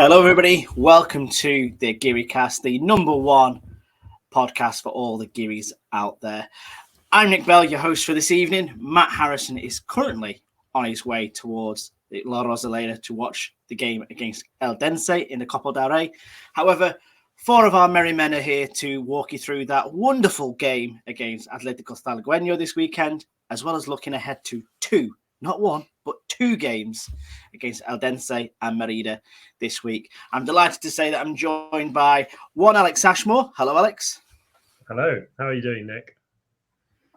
Hello, everybody. Welcome to the Guiricast, the number one podcast for all the Guiris out there. I'm Nick Bell, your host for this evening. Matt Harrison is currently on his way towards La Rosaleda to watch the game against Eldense in the Copa del Rey. However, four of our merry men are here to walk you through that wonderful game against Atletico Sanluqueno this weekend, as well as looking ahead to two, not one, but two games against Eldense and Merida this week. I'm delighted to say that I'm joined by one Alex Ashmore. Hello, Alex. Hello. How are you doing, Nick?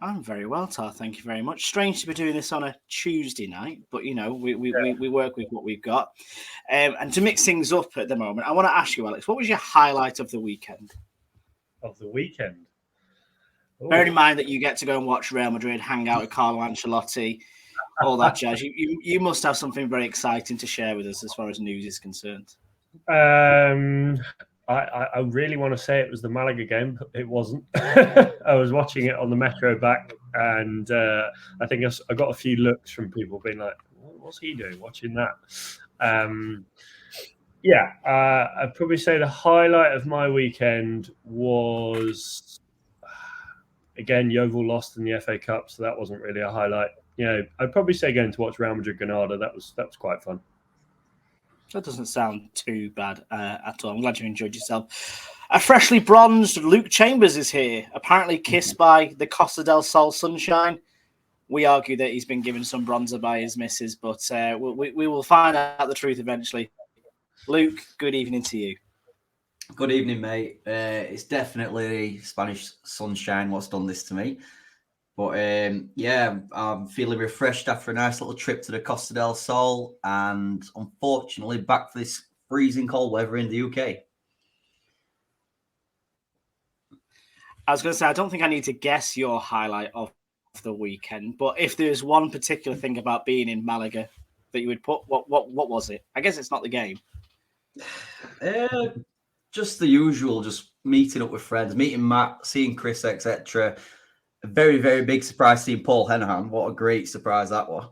I'm very well, Tar. Thank you very much. Strange to be doing this on a Tuesday night, but, you know, we work with what we've got. And to mix things up at the moment, I want to ask you, Alex, what was your highlight of the weekend? Of the weekend? Ooh. Bearing in mind that you get to go and watch Real Madrid, hang out with Carlo Ancelotti, all that jazz. You must have something very exciting to share with us as far as news is concerned. I really want to say it was the Malaga game, but it wasn't. I was watching it on the Metro back, and I think I got a few looks from people being like, what's he doing watching that? I'd probably say the highlight of my weekend was, again, Yeovil lost in the FA Cup, so that wasn't really a highlight. You know, I'd probably say going to watch Real Madrid Granada. That was quite fun. That doesn't sound too bad at all. I'm glad you enjoyed yourself. A freshly bronzed Luke Chambers is here, apparently kissed by the Costa del Sol sunshine. We argue that he's been given some bronzer by his missus, but we will find out the truth eventually. Luke, good evening to you. Good evening, mate. It's definitely Spanish sunshine what's done this to me. But I'm feeling refreshed after a nice little trip to the Costa del Sol, and unfortunately back for this freezing cold weather in the UK. I was going to say, I don't think I need to guess your highlight of the weekend, but if there's one particular thing about being in Malaga that you would put, what was it? I guess it's not the game. Just the usual, just meeting up with friends, meeting Matt, seeing Chris, etc. A very, very big surprise seeing Paul Henham. What a great surprise that was.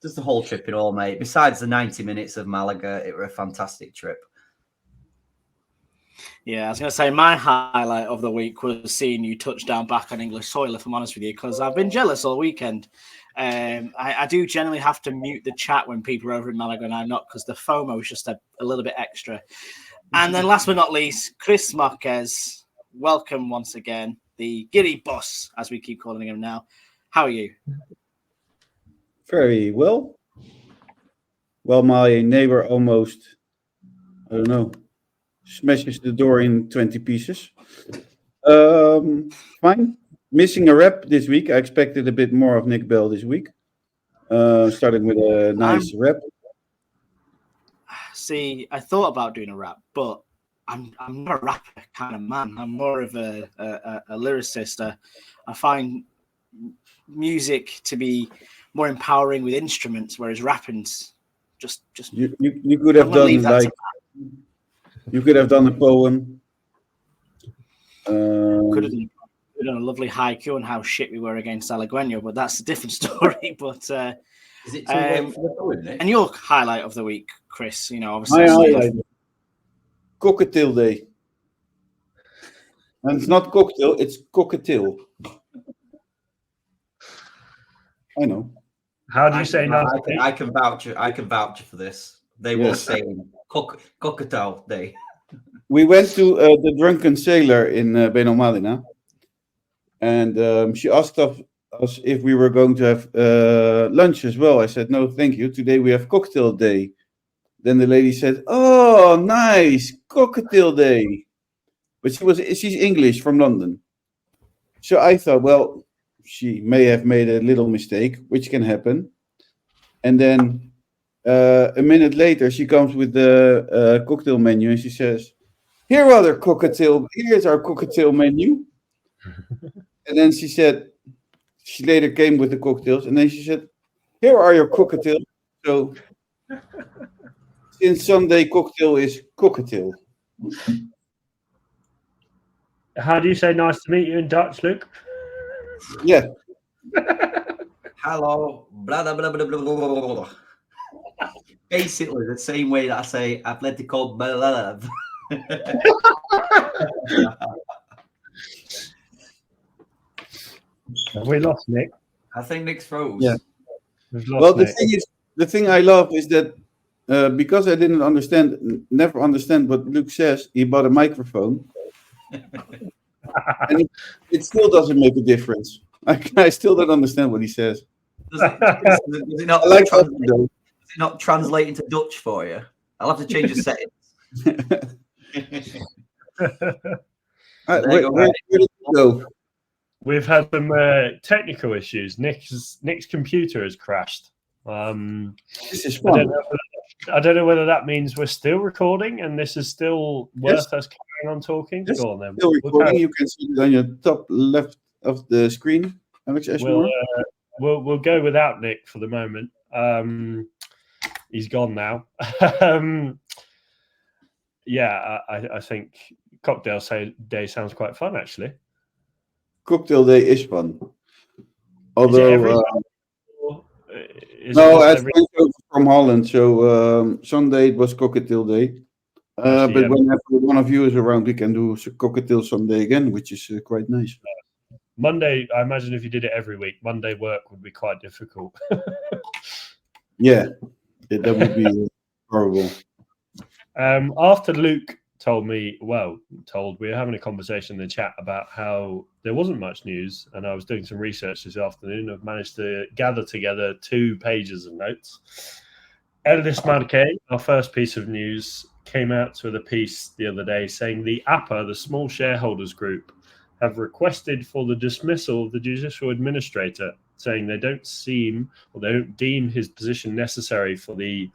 Just the whole trip in all, mate. Besides the 90 minutes of Malaga, it was a fantastic trip. Yeah, I was going to say my highlight of the week was seeing you touch down back on English soil, if I'm honest with you, because I've been jealous all weekend. I do generally have to mute the chat when people are over in Malaga and I'm not, because the FOMO is just a little bit extra. And then last but not least, Chris Marquez, welcome once again. The Giri boss, as we keep calling him now. How are you? Very well. Well, my neighbor almost, smashes the door in 20 pieces. Fine. Missing a rep this week. I expected a bit more of Nick Bell this week. Starting with a nice rep. See, I thought about doing a rap, but I'm not a rapper kind of man. I'm more of a lyricist. I find music to be more empowering with instruments, whereas rapping's just. You could have done you could have done a poem. Could have done a lovely haiku on how shit we were against Sanluqueno, but that's a different story. But is it too late for the poem, Nick? And your highlight of the week, Chris? You know, obviously. My highlight. Cockatiel Day. And it's not cocktail, it's cockatiel. I know. How do you say no? I can vouch for this. They will say Cockatiel Day. We went to the Drunken Sailor in Benalmádena, and she asked us if we were going to have lunch as well. I said, no, thank you. Today we have cocktail day. Then the lady said, oh, nice, cocktail day. But she's English from London. So I thought, well, she may have made a little mistake, which can happen. And then a minute later, she comes with the cocktail menu and she says, here's our cocktail menu. And then she later came with the cocktails. And then she said, here are your cocktails. So since Sunday, cocktail is cockatiel. How do you say nice to meet you in Dutch, Luke? Yeah. Hello. Blah, blah, blah, blah, blah, blah, blah. basically the same way that I say Atletico Malaga. Have we lost Nick? I think Nick's froze. Yeah. We've lost Well, Nick. the thing I love is that because I didn't never understand what Luke says, he bought a microphone, and it still doesn't make a difference. I still don't understand what he says. Does it not, I like does it not translate into Dutch for you? I'll have to change the settings. Where did it go? We've had some technical issues. Nick's computer has crashed. This is I fun. don't know whether that means we're still recording and this is still worth Yes. us carrying on talking. Yes, Go on then. Still recording. You can see it on your top left of the screen, Alex Ashmore. We'll go without Nick for the moment. He's gone now. I think Cocktail Day sounds quite fun, actually. Cocktail Day is fun. Although, no, I went over from Holland, so Sunday it was Cocktail Day. But whenever one of you is around, we can do Cocktail Sunday again, which is quite nice. Monday, I imagine if you did it every week, Monday work would be quite difficult. Yeah, that would be horrible. After Luke told we were having a conversation in the chat about how there wasn't much news, and I was doing some research this afternoon. I've managed to gather together 2 pages of notes. Eldense Marque, our first piece of news, came out with a piece the other day saying the APA, the Small Shareholders Group, have requested for the dismissal of the judicial administrator, saying they don't deem his position necessary for the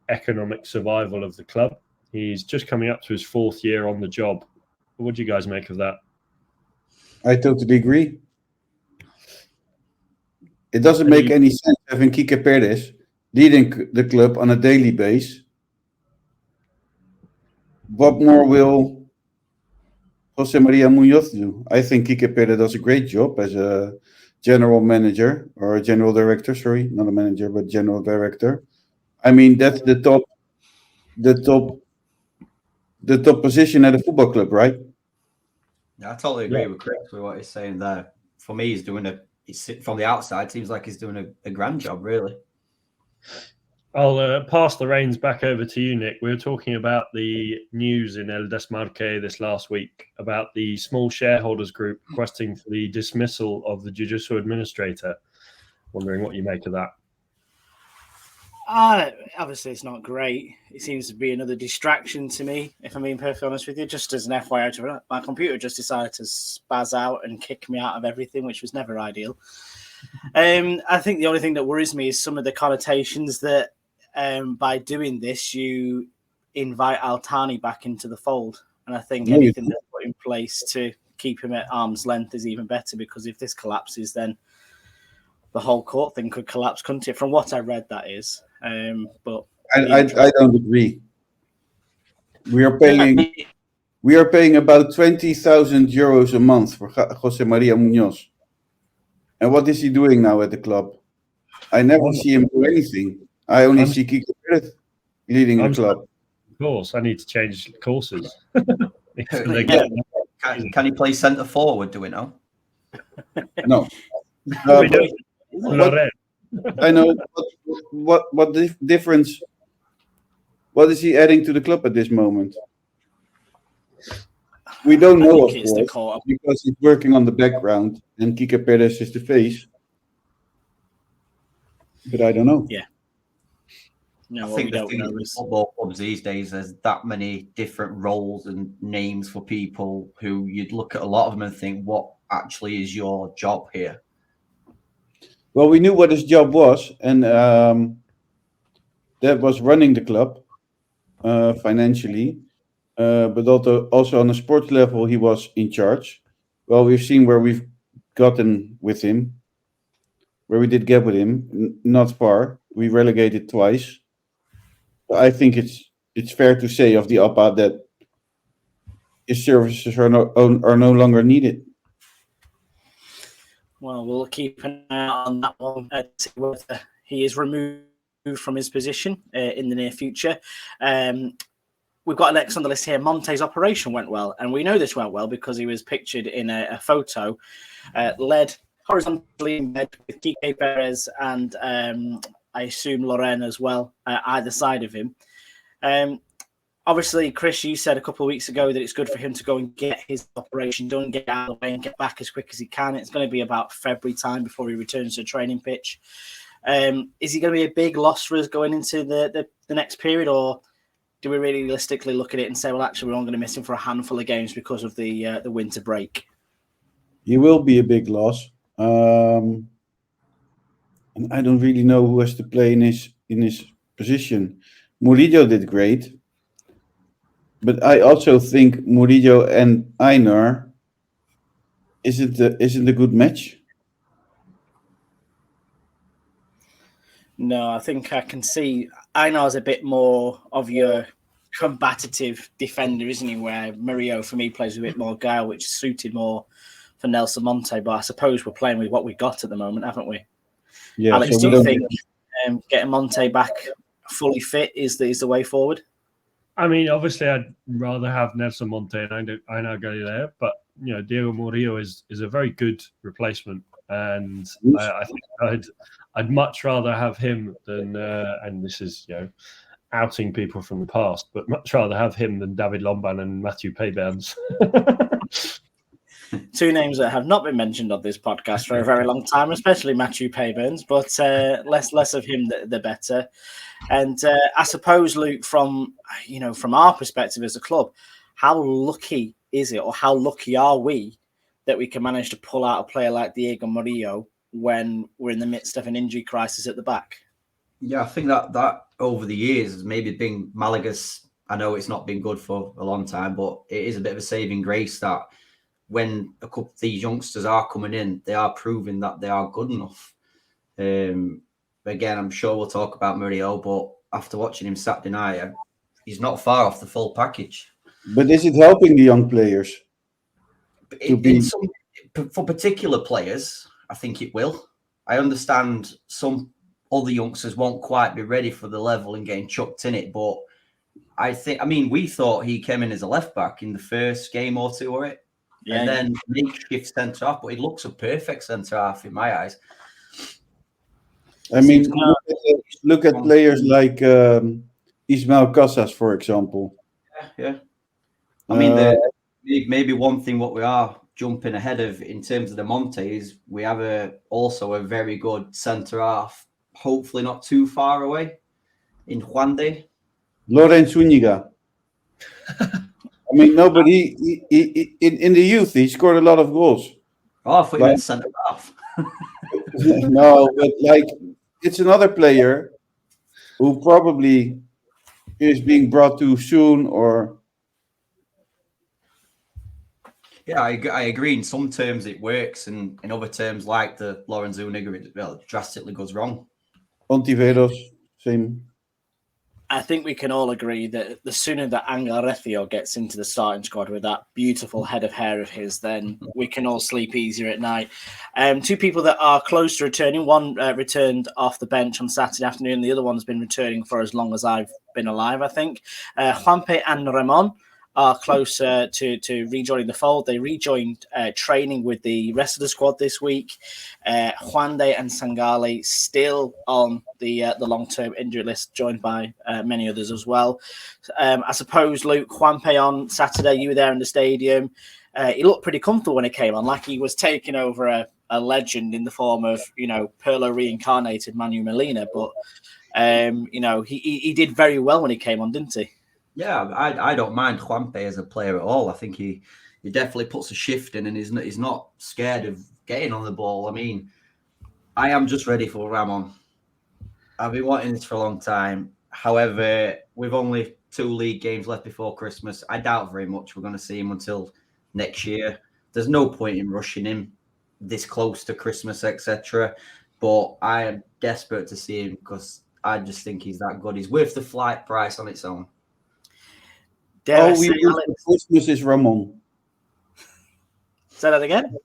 economic survival of the club. He's just coming up to his 4th year on the job. What do you guys make of that? I totally agree. It doesn't make any sense having Quique Perez leading the club on a daily basis. What more will Jose Maria Munoz do? I think Quique Perez does a great job as a general manager or a general director. Sorry, not a manager, but general director. I mean, that's the top position at a football club, right? Yeah, I totally agree with Chris with what he's saying there. For me, from the outside, seems like he's doing a grand job, really. I'll pass the reins back over to you, Nick. We were talking about the news in Eldense Marque this last week about the Small Shareholders Group requesting for the dismissal of the judicial administrator. Wondering what you make of that. Obviously, it's not great. It seems to be another distraction to me, if I'm being perfectly honest with you. Just as an FYI, my computer just decided to spaz out and kick me out of everything, which was never ideal. I think the only thing that worries me is some of the connotations that by doing this, you invite Altani back into the fold. And I think anything that's put in place to keep him at arm's length is even better, because if this collapses, then the whole court thing could collapse, couldn't it? From what I read, that is. But I don't agree. We are paying about 20,000 euros a month for Jose Maria Munoz. And what is he doing now at the club? I never see him do anything. I only see Quique Perez leading the club. Of course, I need to change courses. Can he play centre forward? Do we know? No. I know what the difference. What is he adding to the club at this moment? We don't know, of course, because he's working on the background and Quique Perez is the face. But I don't know. Yeah. No, I think the thing with football clubs these days, there's that many different roles and names for people who you'd look at a lot of them and think, what actually is your job here? Well, we knew what his job was, and that was running the club financially. But also on a sports level, he was in charge. Well, we've seen where we've gotten with him, where we did get with him, not far. We relegated twice. I think it's fair to say of the APA that his services are no longer needed. Well, we'll keep an eye on that one. See whether he is removed from his position in the near future. We've got next on the list here. Monte's operation went well, and we know this went well because he was pictured in a photo led horizontally in bed with Kike Perez and I assume Loren as well, either side of him. Obviously, Chris, you said a couple of weeks ago that it's good for him to go and get his operation done, get out of the way and get back as quick as he can. It's going to be about February time before he returns to the training pitch. Is he going to be a big loss for us going into the next period, or do we really realistically look at it and say, well, actually, we're only going to miss him for a handful of games because of the winter break? He will be a big loss. And I don't really know who has to play in his position. Murillo did great. But I also think Murillo and Einar isn't a good match. No, I think I can see Einar's a bit more of your combative defender, isn't he? Where Murillo, for me, plays a bit more guile, which suited more for Nelson Monte. But I suppose we're playing with what we got at the moment, haven't we? Yeah. Alex, do you think getting Monte back fully fit is the way forward? I mean, obviously, I'd rather have Nelson Monte and Einar Galileo, but Diego Murillo is a very good replacement, and I think I'd much rather have him than and this is outing people from the past, but much rather have him than David Lomban and Matthew Payburns. Two names that have not been mentioned on this podcast for a very long time, especially Matthew Payburns, but less of him the better. And I suppose, Luke, from our perspective as a club, how lucky is it, or how lucky are we that we can manage to pull out a player like Diego Murillo when we're in the midst of an injury crisis at the back? Yeah, I think that over the years has maybe been Malaga's. I know it's not been good for a long time, but it is a bit of a saving grace that when a couple of these youngsters are coming in, they are proving that they are good enough. Again, I'm sure we'll talk about Murillo, but after watching him Saturday night, he's not far off the full package. But is it helping the young players? For particular players, I think it will. I understand some other youngsters won't quite be ready for the level and getting chucked in it, but we thought he came in as a left back in the first game or two, or it. Yeah, and then makeshift centre half, but he looks a perfect centre half in my eyes. I mean, look at players like Ismael Casas, for example. Yeah. I mean, maybe one thing what we are jumping ahead of in terms of the Monte is we have also a very good centre half, hopefully not too far away, in Juan de. Loren Zúñiga. I mean, nobody in the youth, he scored a lot of goals. Oh, I thought you meant centre half. No, but it's another player who probably is being brought too soon, or. Yeah, I agree. In some terms, it works, and in other terms, like the Loren Zúñiga, it drastically goes wrong. Ontiveros, same. I think we can all agree that the sooner that Angel Recio gets into the starting squad with that beautiful head of hair of his, then we can all sleep easier at night. Two people that are close to returning. One returned off the bench on Saturday afternoon. The other one's been returning for as long as I've been alive, I think. Juanpe and Ramon are closer to rejoining the fold. They rejoined training with the rest of the squad this week. Juande and Sangali still on the long-term injury list, joined by many others as well. I suppose, Luke, Juanpe on Saturday, you were there in the stadium. He looked pretty comfortable when he came on, like he was taking over a legend in the form of, Pirlo reincarnated Manu Molina. But, he did very well when he came on, didn't he? Yeah, I don't mind Juanpe as a player at all. I think he definitely puts a shift in, and he's not scared of getting on the ball. I mean, I am just ready for Ramon. I've been wanting this for a long time. However, with only 2 league games left before Christmas, I doubt very much we're going to see him until next year. There's no point in rushing him this close to Christmas, etc. But I am desperate to see him because I just think he's that good. He's worth the flight price on its own. All we want for Christmas is Ramon. Say that again?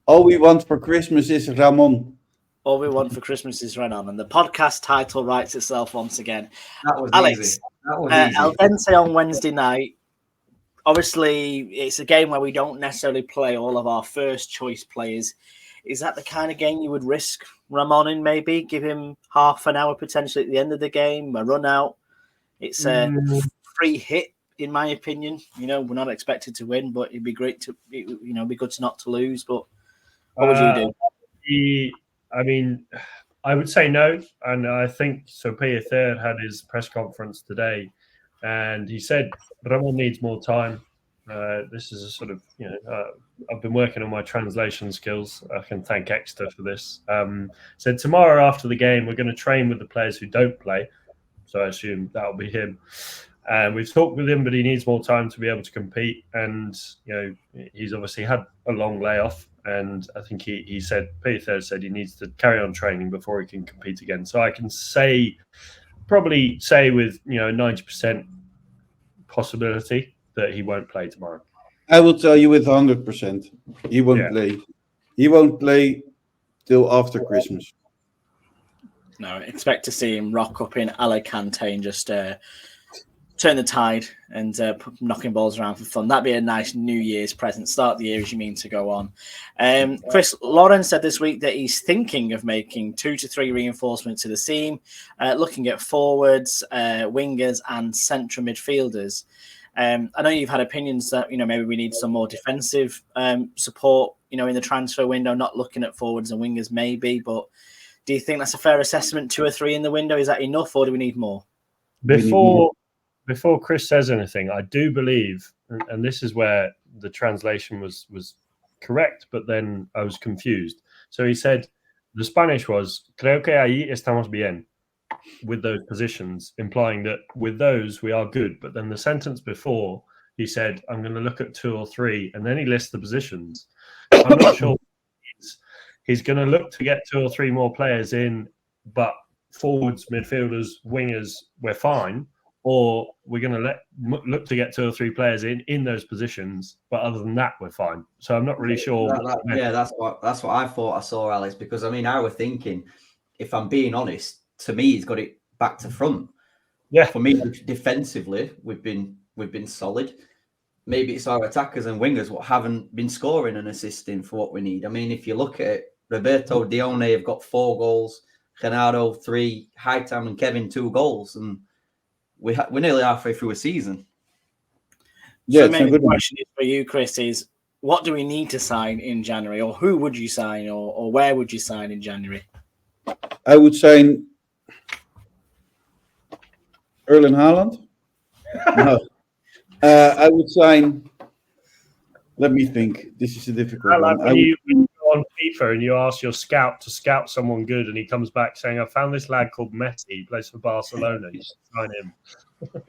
All we want for Christmas is Ramon. All we want for Christmas is Ramon, and the podcast title writes itself once again. That was Alex, easy. That was easy. Eldense on Wednesday night. Obviously, it's a game where we don't necessarily play all of our first choice players. Is that the kind of game you would risk Ramon in? Maybe give him half an hour potentially at the end of the game, a run out. It's a free hit, in my opinion. You know, we're not expected to win, but it'd be great to, be good to not to lose. But what would you do? I would say no, and I think Sophia Third had his press conference today, and he said Ramon needs more time. This is a sort of, I've been working on my translation skills. I can thank Exeter for this. Said tomorrow after the game, we're going to train with the players who don't play. So I assume that'll be him. And we've talked with him, but he needs more time to be able to compete. And, he's obviously had a long layoff. And I think he said, Peter said he needs to carry on training before he can compete again. So I can probably say with, 90% possibility that he won't play tomorrow. I will tell you with 100%. He won't play. He won't play till after Christmas. No, expect to see him rock up in Alicante and just turn the tide and knocking balls around for fun. That'd be a nice New Year's present. Start the year as you mean to go on. Chris Lawrence said this week that he's thinking of making 2 to 3 reinforcements to the team, looking at forwards, wingers, and central midfielders. I know you've had opinions that maybe we need some more defensive support. In the transfer window, not looking at forwards and wingers, maybe. But do you think that's a fair assessment? 2 or 3 in the window, is that enough, or do we need more? Before Chris says anything, I do believe, and this is where the translation was correct, but then I was confused. So he said, the Spanish was, creo que ahí estamos bien, with those positions, implying that with those we are good. But then the sentence before, he said, I'm going to look at 2 or 3, and then he lists the positions. I'm not sure he's going to look to get 2 or 3 more players in, but forwards, midfielders, wingers, we're fine. Or we're going to look to get 2 or 3 players in those positions, but other than that, we're fine. So I'm not really sure. That's what I thought I saw, Alex. Because I was thinking, if I'm being honest, to me, he's got it back to front. Yeah. For me, defensively, we've been solid. Maybe it's our attackers and wingers what haven't been scoring and assisting for what we need. I mean, if you look at it, Roberto Dione have got 4 goals, Renato 3, Hightam and Kevin 2 goals, and we're nearly halfway through a season. Yeah, so maybe the question is for you, Chris, is what do we need to sign in January, or who would you sign, or where would you sign in January? I would sign Erling Haaland. No. I would sign. Let me think. This is a difficult one. When you go on FIFA and you ask your scout to scout someone good, and he comes back saying, "I found this lad called Messi. He plays for Barcelona. You should sign him."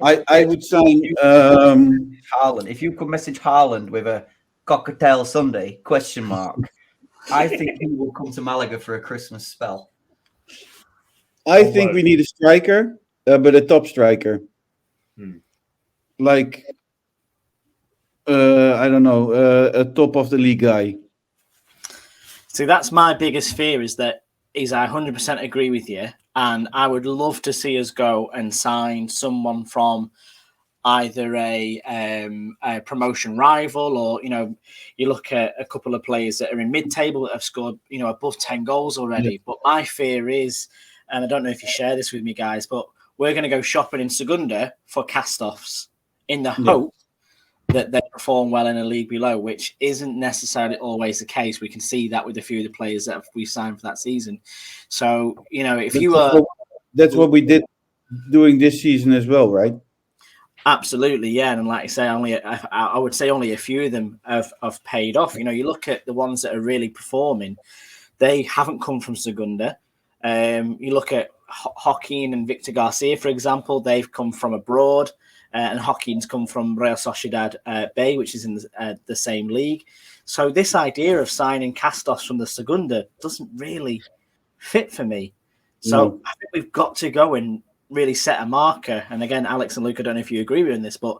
I would sign Haaland. If you could message Haaland with a cocktail Sunday ? I think he will come to Malaga for a Christmas spell. I think we need a striker, but a top striker. Like, I don't know, a top of the league guy. See, that's my biggest fear is I 100% agree with you. And I would love to see us go and sign someone from either a promotion rival or, you look at a couple of players that are in mid-table that have scored, above 10 goals already. Yeah. But my fear is, and I don't know if you share this with me, guys, but we're going to go shopping in Segunda for cast-offs in the hope that they perform well in a league below, which isn't necessarily always the case. We can see that with a few of the players that we signed for that season. So, that's what we did doing this season as well, right? Absolutely, yeah. And like I say, I would say only a few of them have paid off. You look at the ones that are really performing, they haven't come from Segunda. You look at Joaquin and Victor Garcia, for example, they've come from abroad. And Joaquin's come from Real Sociedad Bay, which is in the same league. So this idea of signing cast-offs from the Segunda doesn't really fit for me. So I think we've got to go and really set a marker. And again, Alex and Luke, I don't know if you agree with this, but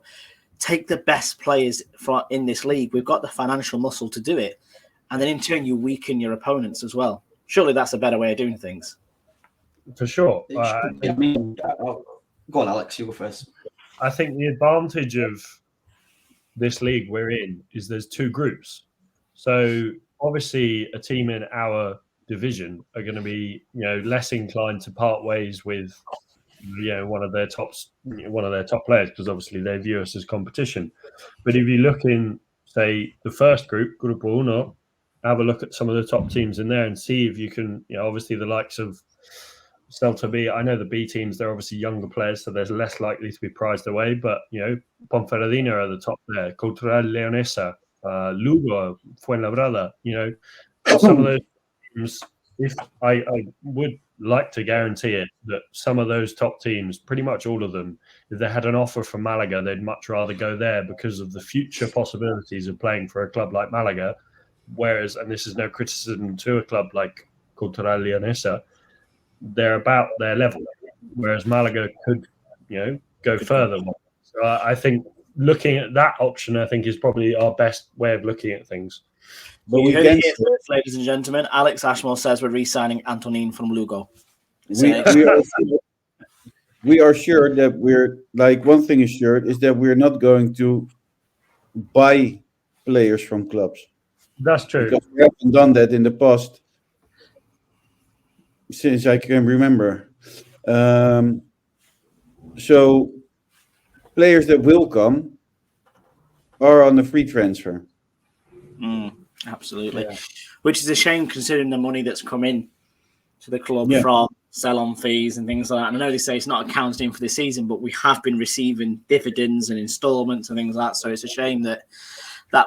take the best players in this league. We've got the financial muscle to do it. And then in turn, you weaken your opponents as well. Surely that's a better way of doing things. For sure. Go on, Alex, you go first. I think the advantage of this league we're in is there's two groups. So obviously a team in our division are going to be, less inclined to part ways with, one of their top players, because obviously they view us as competition. But if you look in, say, the first group, Grupo Uno, have a look at some of the top teams in there and see if you can, obviously the likes of Celta B. I know the B teams, they're obviously younger players, so there's less likely to be prized away. But, Ponferradina are the top there, Cultural Leonesa, Lugo, Fuenlabrada, some of those teams, if I would like to guarantee it, that some of those top teams, pretty much all of them, if they had an offer from Malaga, they'd much rather go there because of the future possibilities of playing for a club like Malaga. Whereas, and this is no criticism to a club like Cultural Leonesa, they're about their level, whereas Malaga could, go further. So I think looking at that option, I think, is probably our best way of looking at things. But we heard it here first, ladies and gentlemen. Alex Ashmore says we're re-signing Antonin from Lugo. We are sure that one thing is sure is that we're not going to buy players from clubs. That's true. Because we haven't done that in the past since I can remember. So players that will come are on a free transfer. Absolutely. Yeah. Which is a shame considering the money that's come in to the club from sell-on fees and things like that. And I know they say it's not accounted in for the season, but we have been receiving dividends and installments and things like that. So it's a shame that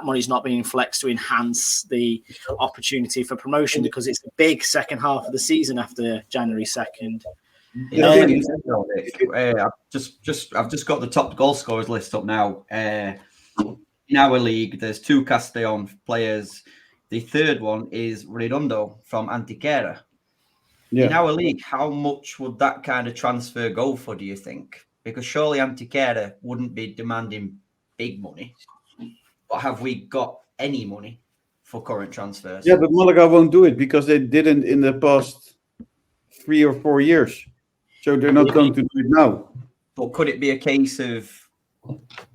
money's not being flexed to enhance the opportunity for promotion, because it's a big second half of the season after January 2nd. I've just got the top goal scorers list up now. In our league, there's 2 Castellon players. The third one is Redondo from Antequera. Yeah. In our league, how much would that kind of transfer go for, do you think? Because surely Antequera wouldn't be demanding big money. But have we got any money for current transfers? Yeah, but Malaga won't do it because they didn't in the past 3 or 4 years. So they're not going to do it now. But could it be a case of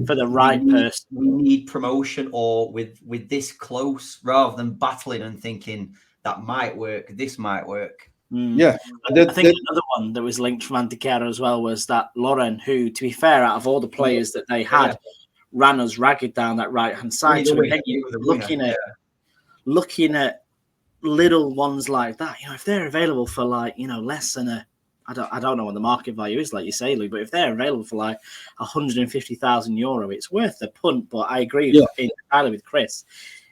for the right person, we need promotion, or with this close, rather than battling and thinking that might work, this might work? Yeah, I think another one that was linked from Antequera as well was that Loren, who, to be fair, out of all the players that they had, ran us ragged down that right-hand side. So looking at little ones like that, if they're available for less than I don't know what the market value is, like you say, Lou, but if they're available for like €150,000, it's worth the punt. But I agree entirely with Chris.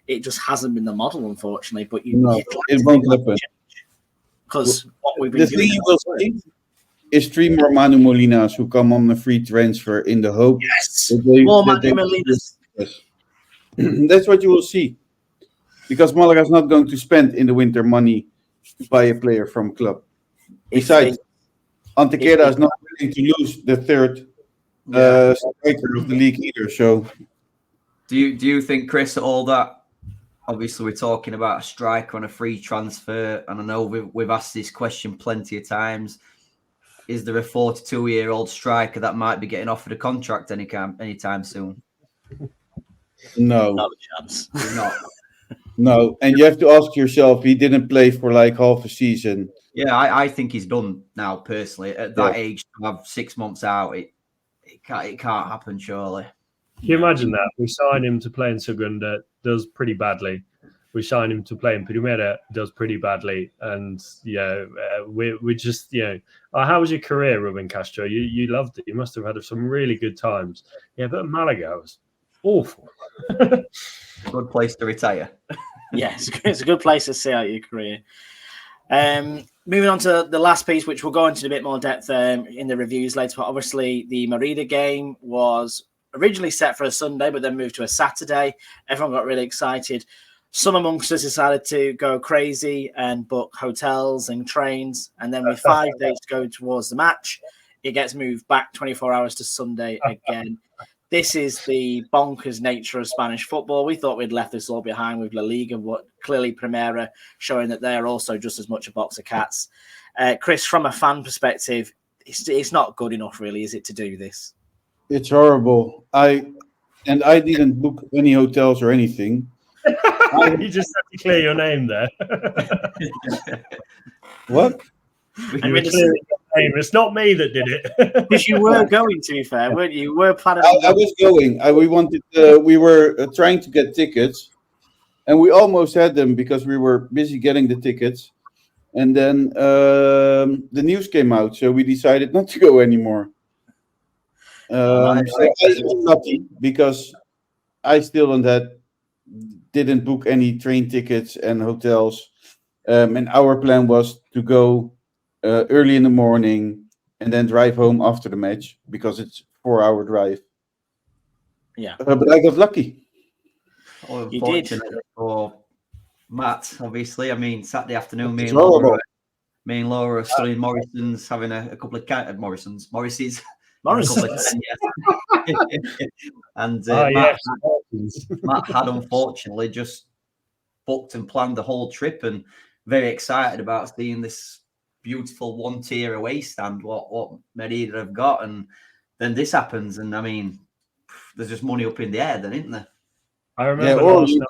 It just hasn't been the model, unfortunately. But it won't happen. Because what we've been doing is 3 more Manu Molinas who come on a free transfer in the hope. Yes, more Manu Molinas. Yes. That's what you will see. Because Malaga is not going to spend in the winter money to buy a player from club. Besides, Antequera is not willing to lose the third striker of the league either. So, do you think, Chris, all that? Obviously, we're talking about a striker on a free transfer, and I know we've asked this question plenty of times. Is there a 42-year-old striker that might be getting offered a contract anytime soon? No, not a chance. Not. No, and you have to ask yourself, he didn't play for like half a season. Yeah, I think he's done now, personally. At that age, to have 6 months out, it can't happen, surely. Can you imagine that? We sign him to play in Segunda, does pretty badly. We sign him to play in Primera, does pretty badly. And, we just, how was your career, Ruben Castro? You loved it. You must have had some really good times. Yeah, but Malaga was awful. Good place to retire. Yes, it's a good place to see out your career. Moving on to the last piece, which we'll go into a bit more depth in the reviews later. But obviously, the Merida game was originally set for a Sunday, but then moved to a Saturday. Everyone got really excited. Some amongst us decided to go crazy and book hotels and trains. And then with 5 days to go towards the match, it gets moved back 24 hours to Sunday again. this is the bonkers nature of Spanish football. We thought we'd left this all behind with La Liga, but clearly Primera showing that they're also just as much a box of cats. Chris, from a fan perspective, it's not good enough, really, is it, to do this? It's horrible. I didn't book any hotels or anything. You just have to clear your name there. What? You were clearing your name. It's not me that did it. Because you were going, to be fair, weren't you? You were planning. I was going. We were trying to get tickets, and we almost had them because we were busy getting the tickets. And then the news came out, so we decided not to go anymore. So I was lucky because I still didn't book any train tickets and hotels. And our plan was to go early in the morning and then drive home after the match because it's a 4-hour drive. Yeah. But I got lucky. You did. For Matt, obviously. I mean, Saturday afternoon, me It's and horrible. Laura are studying Morrison's, having a couple of Morris's. And Matt had unfortunately just booked and planned the whole trip, and very excited about seeing this beautiful one-tier away stand, what Merida have got, and then this happens, and I mean, there's just money up in the air, then, isn't there? I remember last night.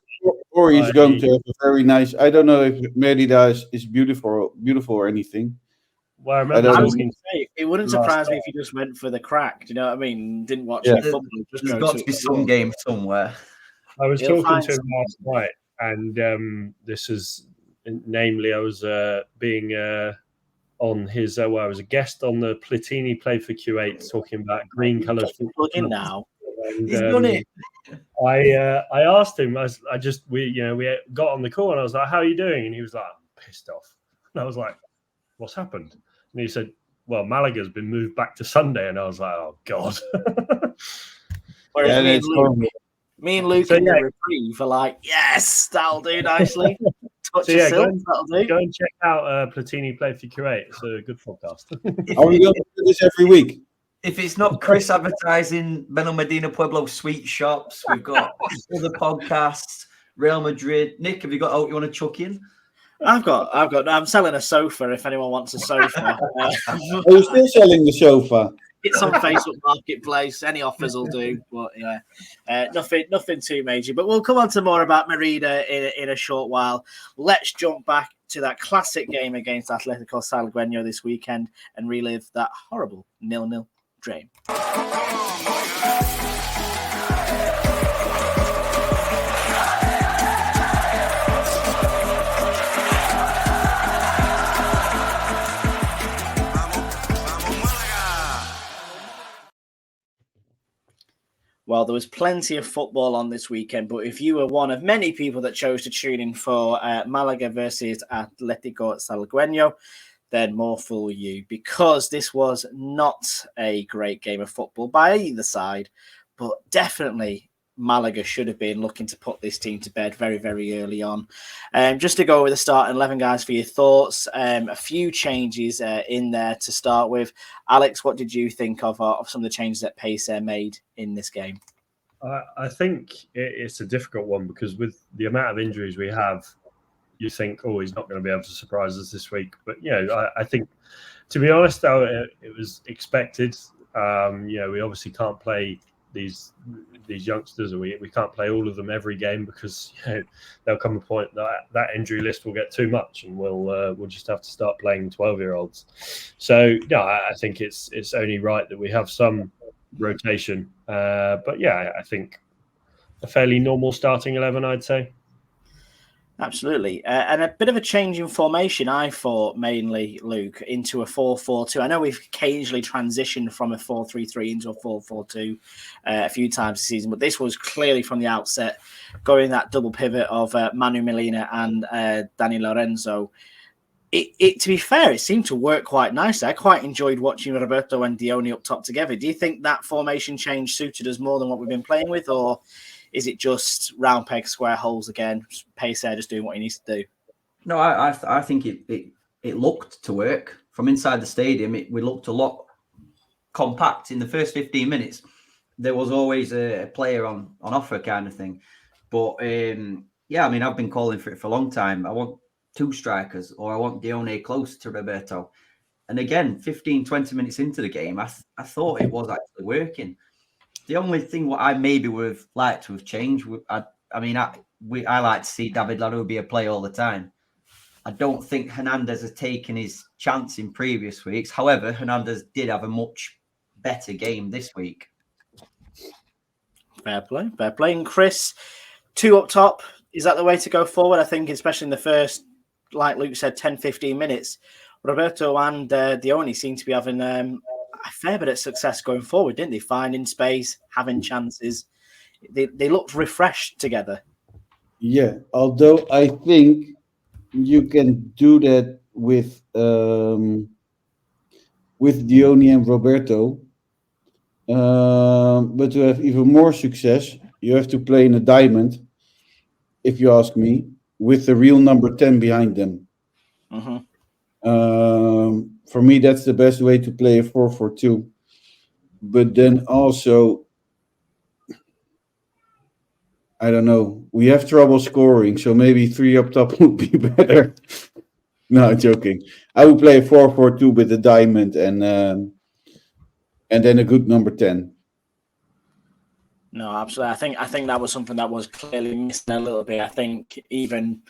Or he's going to have a very nice. I don't know if Merida is beautiful or anything. Well, I remember it wouldn't surprise me if he just went for the crack. Do you know what I mean? Didn't watch any football. There's got to be some game somewhere. I was talking to him last night, and this is, namely, I was being on his. I was a guest on the Platini Play for Q8, talking about green coloured football. Plug in now. And, he's done it. I asked him. We got on the call, and I was like, "How are you doing?" And he was like, "Pissed off." And I was like, "What's happened?" And he said, "Well, Malaga's been moved back to Sunday." And I was like, "Oh God." Whereas me and Luke in the reprieve are like, "Yes, that'll do nicely." Touch of silk, that'll do. Go and check out Platini Play for Q8. It's a good podcast. Are we going to do this every week? If it's not Chris advertising Benel Medina Pueblo sweet shops, we've got other podcasts, Real Madrid. Nick, have you got out you want to chuck in? I'm selling a sofa if anyone wants a sofa. Are you still selling the sofa? It's on Facebook Marketplace. Any offers will do. But yeah, nothing too major. But we'll come on to more about Merida in a short while. Let's jump back to that classic game against Atletico Sanluqueno this weekend and relive that horrible 0-0 dream. Well, there was plenty of football on this weekend, but if you were one of many people that chose to tune in for Malaga versus Atletico Sanluqueno, then more fool you, because this was not a great game of football by either side, but definitely Malaga should have been looking to put this team to bed very, very early on. Just to go over the starting 11, guys, for your thoughts, a few changes in there to start with. Alex, what did you think of some of the changes that Pacer made in this game? I think it's a difficult one because with the amount of injuries we have, you think, oh, he's not going to be able to surprise us this week. But, I think, to be honest, though, it was expected. We obviously can't play these youngsters, or we can't play all of them every game because there'll come a point that injury list will get too much, and we'll just have to start playing 12-year-olds. So I think it's only right that we have some rotation. But I think a fairly normal starting 11, I'd say. Absolutely. And a bit of a change in formation, I thought, mainly, Luke, into a 4-4-2. I know we've occasionally transitioned from a 4-3-3 into a 4-4-2 a few times this season, but this was clearly from the outset going that double pivot of Manu Molina and Dani Lorenzo. It to be fair, it seemed to work quite nicely. I quite enjoyed watching Roberto and Dione up top together. Do you think that formation change suited us more than what we've been playing with, or is it just round peg, square holes again? Pacer just doing what he needs to do. No, I think it looked to work from inside the stadium. We looked a lot compact in the first 15 minutes. there was always a player on offer kind of thing. But yeah, I mean, I've been calling for it for a long time. I want 2 strikers, or I want Dione close to Roberto. And again, 15, 20 minutes into the game, I thought it was actually working. The only thing what I maybe would have liked to have changed, I like to see David Larrubia play all the time. I don't think Hernandez has taken his chance in previous weeks. However, Hernandez did have a much better game this week. Fair play. And Chris, 2 up top, is that the way to go forward? I think, especially in the first, like Luke said, 10, 15 minutes, Roberto and Dione seem to be having a fair bit of success going forward, didn't they? Finding space, having chances. They looked refreshed together. Yeah, although I think you can do that with Dione and Roberto. But to have even more success, you have to play in a diamond, if you ask me, with the real number 10 behind them. Mm-hmm. For me, that's the best way to play a 4-4-2. But then also, I don't know, we have trouble scoring, so maybe 3 up top would be better. No, joking. I would play a 4-4-2 with a diamond and then a good number 10. No, absolutely. I think that was something that was clearly missing a little bit. I think even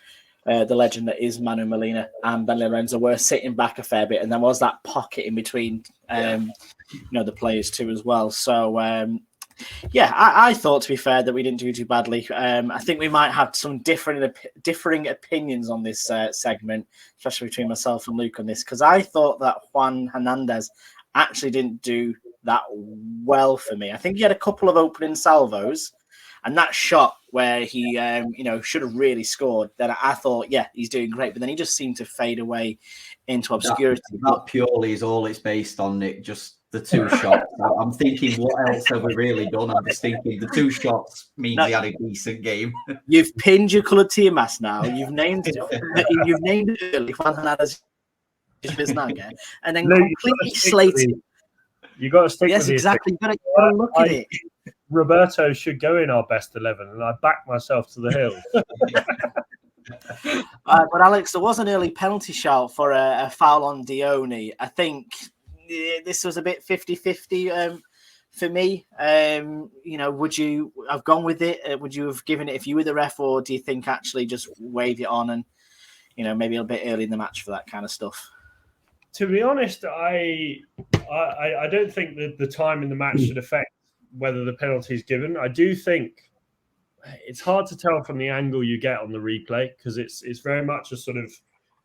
the legend that is Manu Molina and Ben Lorenzo were sitting back a fair bit, and there was that pocket in between, the players too as well. So, I thought, to be fair, that we didn't do too badly. I think we might have some differing opinions on this segment, especially between myself and Luke on this, because I thought that Juan Hernandez actually didn't do that well for me. I think he had a couple of opening salvos, and that shot where he, should have really scored. Then I thought, yeah, he's doing great, but then he just seemed to fade away into obscurity. That purely is all it's based on, Nick. Just the 2 shots. I'm thinking, what else have we really done? I'm just thinking the 2 shots means he had a decent game. You've pinned your colour to your mask now. You've named it. You've named it early. Juan Hernandez, and then completely slated. You got to stick with it. Yes, exactly. You got to look at it. Roberto should go in our best 11, and I back myself to the hill. But Alex, there was an early penalty shout for a foul on Dione. I think this was a bit 50-50 for me. Would you have gone with it? Would you have given it if you were the ref, or do you think actually just wave it on and maybe a bit early in the match for that kind of stuff? To be honest, I don't think that the time in the match should affect whether the penalty is given. I do think it's hard to tell from the angle you get on the replay, because it's very much a sort of,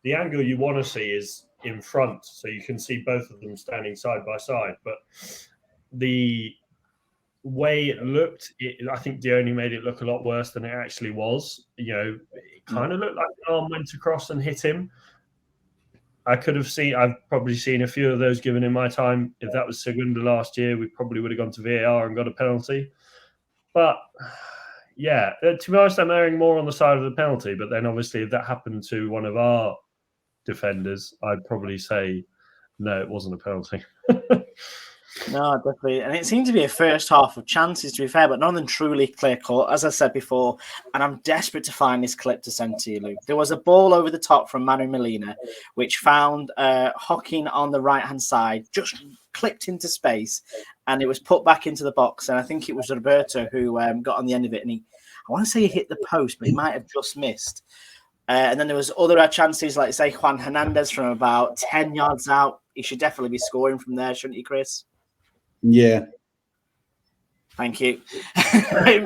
the angle you want to see is in front, so you can see both of them standing side by side. But the way it looked, I think Dione made it look a lot worse than it actually was. It kind of looked like the arm went across and hit him. I've probably seen a few of those given in my time. If that was Segunda last year, we probably would have gone to VAR and got a penalty. But yeah, to be honest, I'm erring more on the side of the penalty. But then obviously if that happened to one of our defenders, I'd probably say, no, it wasn't a penalty. No, definitely. And it seemed to be a first half of chances, to be fair, but none of them truly clear-cut, as I said before. And I'm desperate to find this clip to send to you, Luke. There was a ball over the top from Manu Molina, which found Hocking on the right-hand side, just clipped into space, and it was put back into the box. And I think it was Roberto who got on the end of it. And I want to say he hit the post, but he might have just missed. And then there was other chances, like, say, Juan Hernandez from about 10 yards out. He should definitely be scoring from there, shouldn't he, Chris? Yeah. Thank you. Again,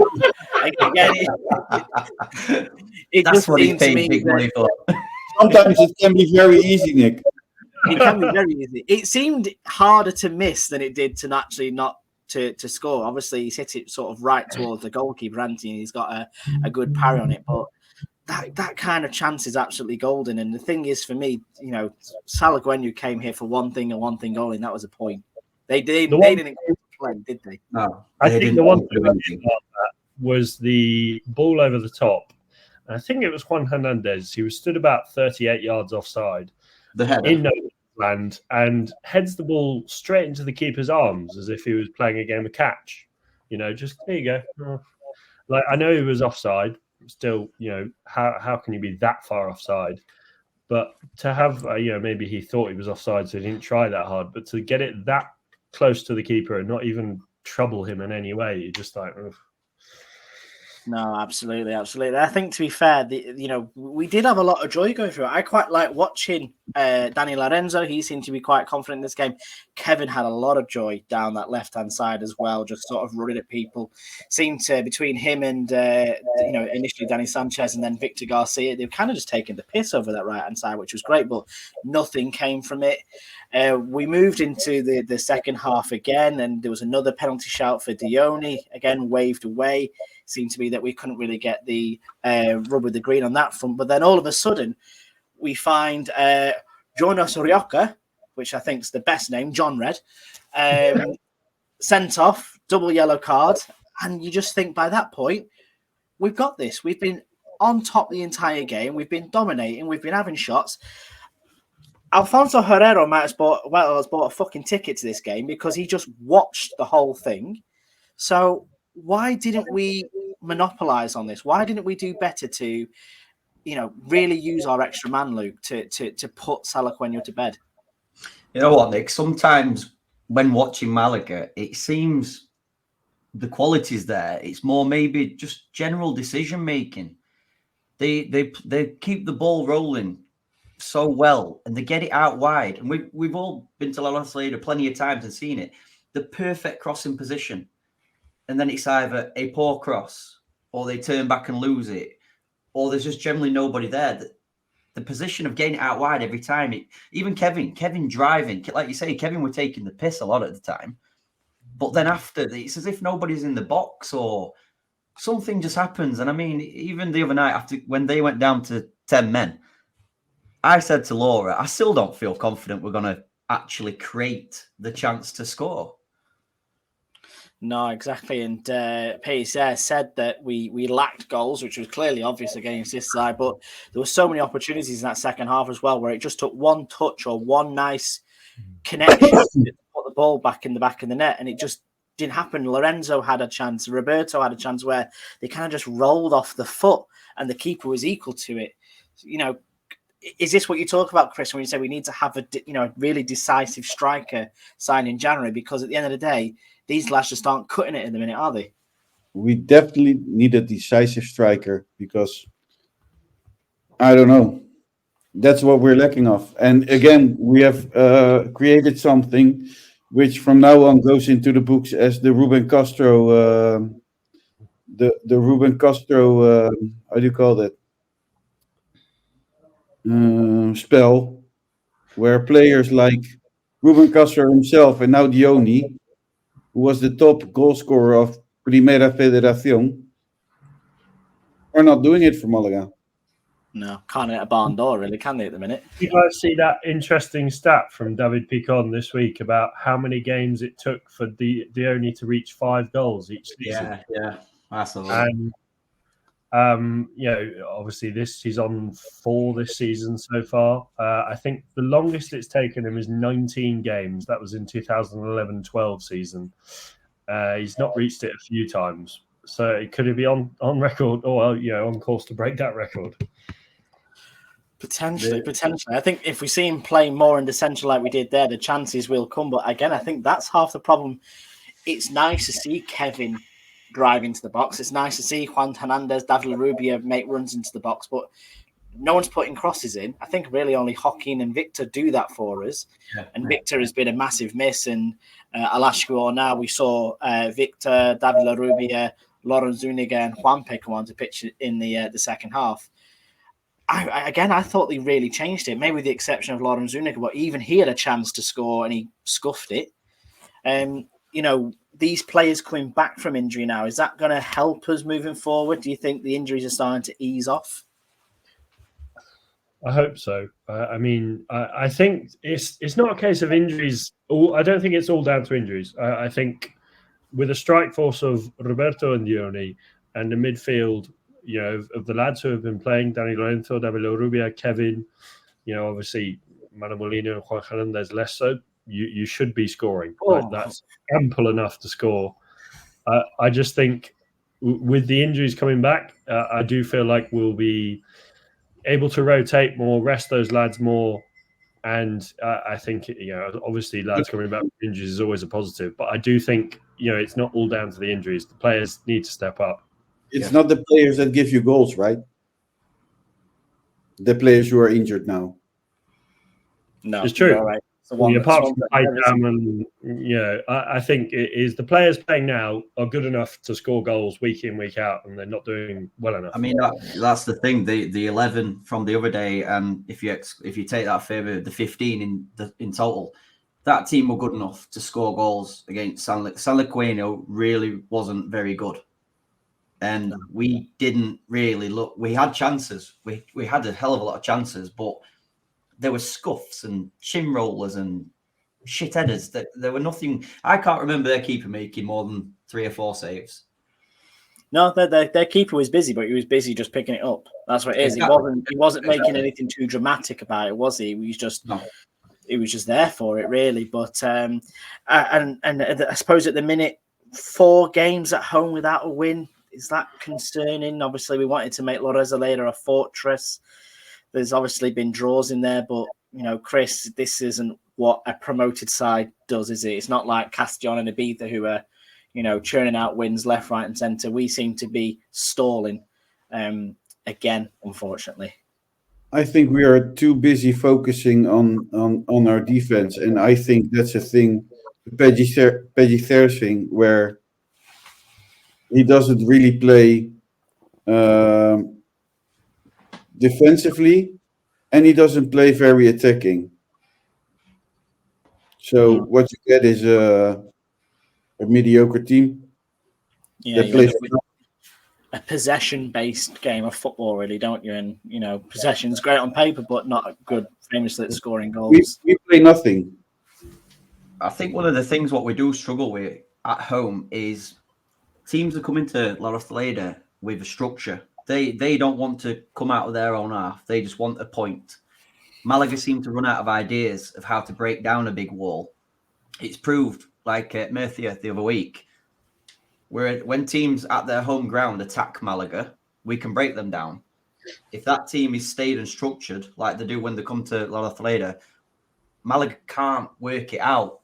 it That's just what he's seemed to paying me big money for. Sometimes it can be very easy, Nick. It can be very easy. It seemed harder to miss than it did to actually not to score. Obviously, he's hit it sort of right towards the goalkeeper, and he's got a good parry on it. But that kind of chance is absolutely golden. And the thing is, for me, Sanluqueno came here for one thing and one thing only, and that was a point. They didn't play, did they? No. I think the one thing about that was the ball over the top. And I think it was Juan Hernandez. He was stood about 38 yards offside The header. in no land and heads the ball straight into the keeper's arms as if he was playing a game of catch. Just there you go. Like, I know he was offside. Still, how can you be that far offside? But to have, maybe he thought he was offside, so he didn't try that hard. But to get it that close to the keeper and not even trouble him in any way, you're just like, ugh. No, absolutely. I think, to be fair, we did have a lot of joy going through it. I quite like watching Danny Lorenzo. He seemed to be quite confident in this game. Kevin had a lot of joy down that left-hand side as well, just sort of running at people. Seemed to, between him and, initially Danny Sanchez and then Victor Garcia, they were kind of just taking the piss over that right-hand side, which was great, but nothing came from it. We moved into the second half again, and there was another penalty shout for Dione, again waved away. Seemed to be that we couldn't really get the rub with the green on that front. But then all of a sudden, we find Jonas Rioja, which I think is the best name, John Red, sent off, double yellow card. And you just think by that point, we've got this. We've been on top the entire game. We've been dominating. We've been having shots. Alfonso Herrero might have bought a fucking ticket to this game because he just watched the whole thing. So why didn't we monopolize on this? Why didn't we do better to, really use our extra man, Luke, to put Sanluqueno to bed? You know what, Nick? Sometimes when watching Malaga, it seems the quality's there. It's more maybe just general decision making. They keep the ball rolling so well, and they get it out wide. And we've all been to La Rosaleda plenty of times and seen it. The perfect crossing position. And then it's either a poor cross, or they turn back and lose it, or there's just generally nobody there. The position of getting it out wide every time. Even Kevin driving, like you say, Kevin were taking the piss a lot at the time. But then after, it's as if nobody's in the box or something just happens. And I mean, even the other night, when they went down to 10 men, I said to Laura, I still don't feel confident we're going to actually create the chance to score. No, exactly. And Payser said that we lacked goals, which was clearly obvious against this side, but there were so many opportunities in that second half as well, where it just took one touch or one nice connection to put the ball back in the back of the net, and it just didn't happen. Lorenzo had a chance, Roberto had a chance where they kind of just rolled off the foot, and the keeper was equal to it. Is this what you talk about, Chris, when you say we need to have a really decisive striker signed in January? Because at the end of the day, these lads just aren't cutting it in the minute, are they? We definitely need a decisive striker because, I don't know, that's what we're lacking of. And again, we have created something which from now on goes into the books as the Ruben Castro, the Ruben Castro, how do you call that? Spell, where players like Ruben Castro himself and now Dione, who was the top goal scorer of Primera Federación, are not doing it for Malaga. No, can't hit a barn door, really, can they, at the minute? You guys see that interesting stat from David Picon this week about how many games it took for Dione to reach 5 goals each season? Yeah, massively. And obviously he's on 4 this season so far. I think the longest it's taken him is 19 games. That was in 2011-12 season. He's not reached it a few times. So could he be on record or on course to break that record? Potentially. I think if we see him playing more in the centre like we did there, the chances will come. But again, I think that's half the problem. It's nice to see Kevin drive into the box. It's nice to see Juan Hernandez, David Rubia make runs into the box, but no one's putting crosses in. I think really only Joaquin and Victor do that for us. Yeah. And Victor has been a massive miss. And Alasco, now we saw Victor, David Rubia, Lauren Zuniga, and Juanpe come on to pitch in the second half. I thought they really changed it, maybe with the exception of Lauren Zuniga, but even he had a chance to score and he scuffed it. These players coming back from injury now, is that going to help us moving forward? Do you think the injuries are starting to ease off? I hope so. I think it's not a case of injuries. I don't think it's all down to injuries. I think with a strike force of Roberto and Dione and the midfield, of the lads who have been playing, Danny Lorenzo, David Rubia, Kevin, obviously Manu Molina and Juan Hernandez less so, you should be scoring. That's ample enough to score. I just think with the injuries coming back, I do feel like we'll be able to rotate more, rest those lads more. And I think, obviously lads coming back with injuries is always a positive. But I do think, it's not all down to the injuries. The players need to step up. It's not the players that give you goals, right? The players who are injured now. No, it's true. Right. Apart from I think it is the players playing now are good enough to score goals week in, week out, and they're not doing well enough. I mean, that's the thing. The 11 from the other day, and if you take that favour, the 15 in total, that team were good enough to score goals against Sanluqueno. Really wasn't very good, and we didn't really look. We had chances. We had a hell of a lot of chances, but there were scuffs and chin rollers and shit headers. There were nothing. I can't remember their keeper making more than 3 or 4 saves. No, their keeper was busy, but he was busy just picking it up. That's what it is. Exactly. He wasn't making anything too dramatic about it, was he? He was just He was just there for it, really. But and I suppose at the minute, 4 games at home without a win, is that concerning? Obviously, we wanted to make La Rosaleda a fortress. There's obviously been draws in there, but Chris, this isn't what a promoted side does, is it? It's not like Castellón and Ibiza who are, churning out wins left, right, and centre. We seem to be stalling again, unfortunately. I think we are too busy focusing on our defense, and I think that's a thing, Pellicer thing, where he doesn't really play defensively, and he doesn't play very attacking. So what you get is a mediocre team that plays a possession-based game of football, really, don't you? And possession's great on paper, but not good, famously, at scoring goals. We play nothing. I think one of the things what we do struggle with at home is teams are coming to La Rosaleda with a structure. They don't want to come out of their own half. They just want a point. Malaga seem to run out of ideas of how to break down a big wall. It's proved, like at Merida the other week, where when teams at their home ground attack Malaga, we can break them down. If that team is stayed and structured, like they do when they come to La Rosaleda, Malaga can't work it out.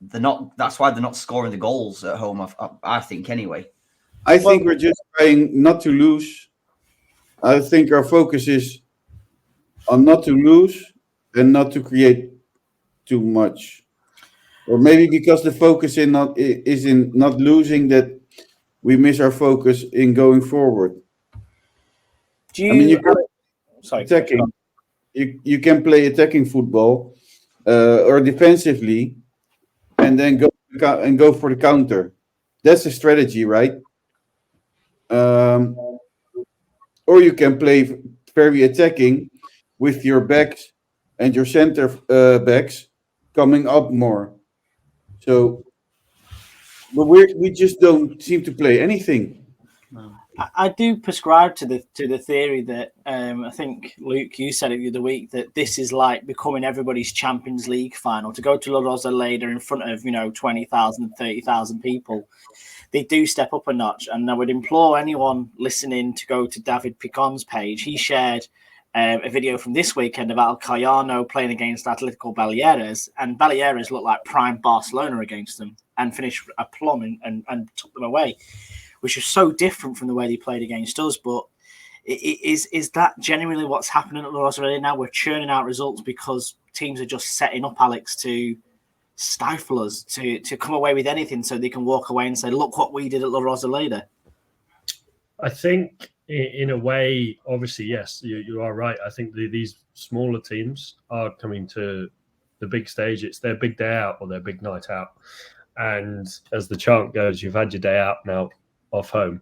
That's why they're not scoring the goals at home, I think, anyway. I think we're just trying not to lose. I think our focus is on not to lose and not to create too much. Or maybe because the focus is in not losing, that we miss our focus in going forward. You can play attacking football or defensively, and then go for the counter. That's a strategy, right? Or you can play very attacking with your backs and your center backs coming up more. So, but we just don't seem to play anything. I do prescribe to the theory that I think, Luke, you said it the other week, that this is like becoming everybody's Champions League final. To go to La Rosaleda in front of 20,000, 30,000 people, they do step up a notch. And I would implore anyone listening to go to David Picon's page. He shared a video from this weekend about Alcayano playing against Atletico Baleares, and Baleares looked like prime Barcelona against them and finished a plum and took them away, which is so different from the way they played against us. But is that genuinely what's happening at La Rosaleda now? We're churning out results because teams are just setting up, Alex, to stifle us, to come away with anything so they can walk away and say, look what we did at La Rosaleda. I think in a way, obviously, yes, you are right. I think these smaller teams are coming to the big stage. It's their big day out or their big night out. And as the chant goes, you've had your day out now off home,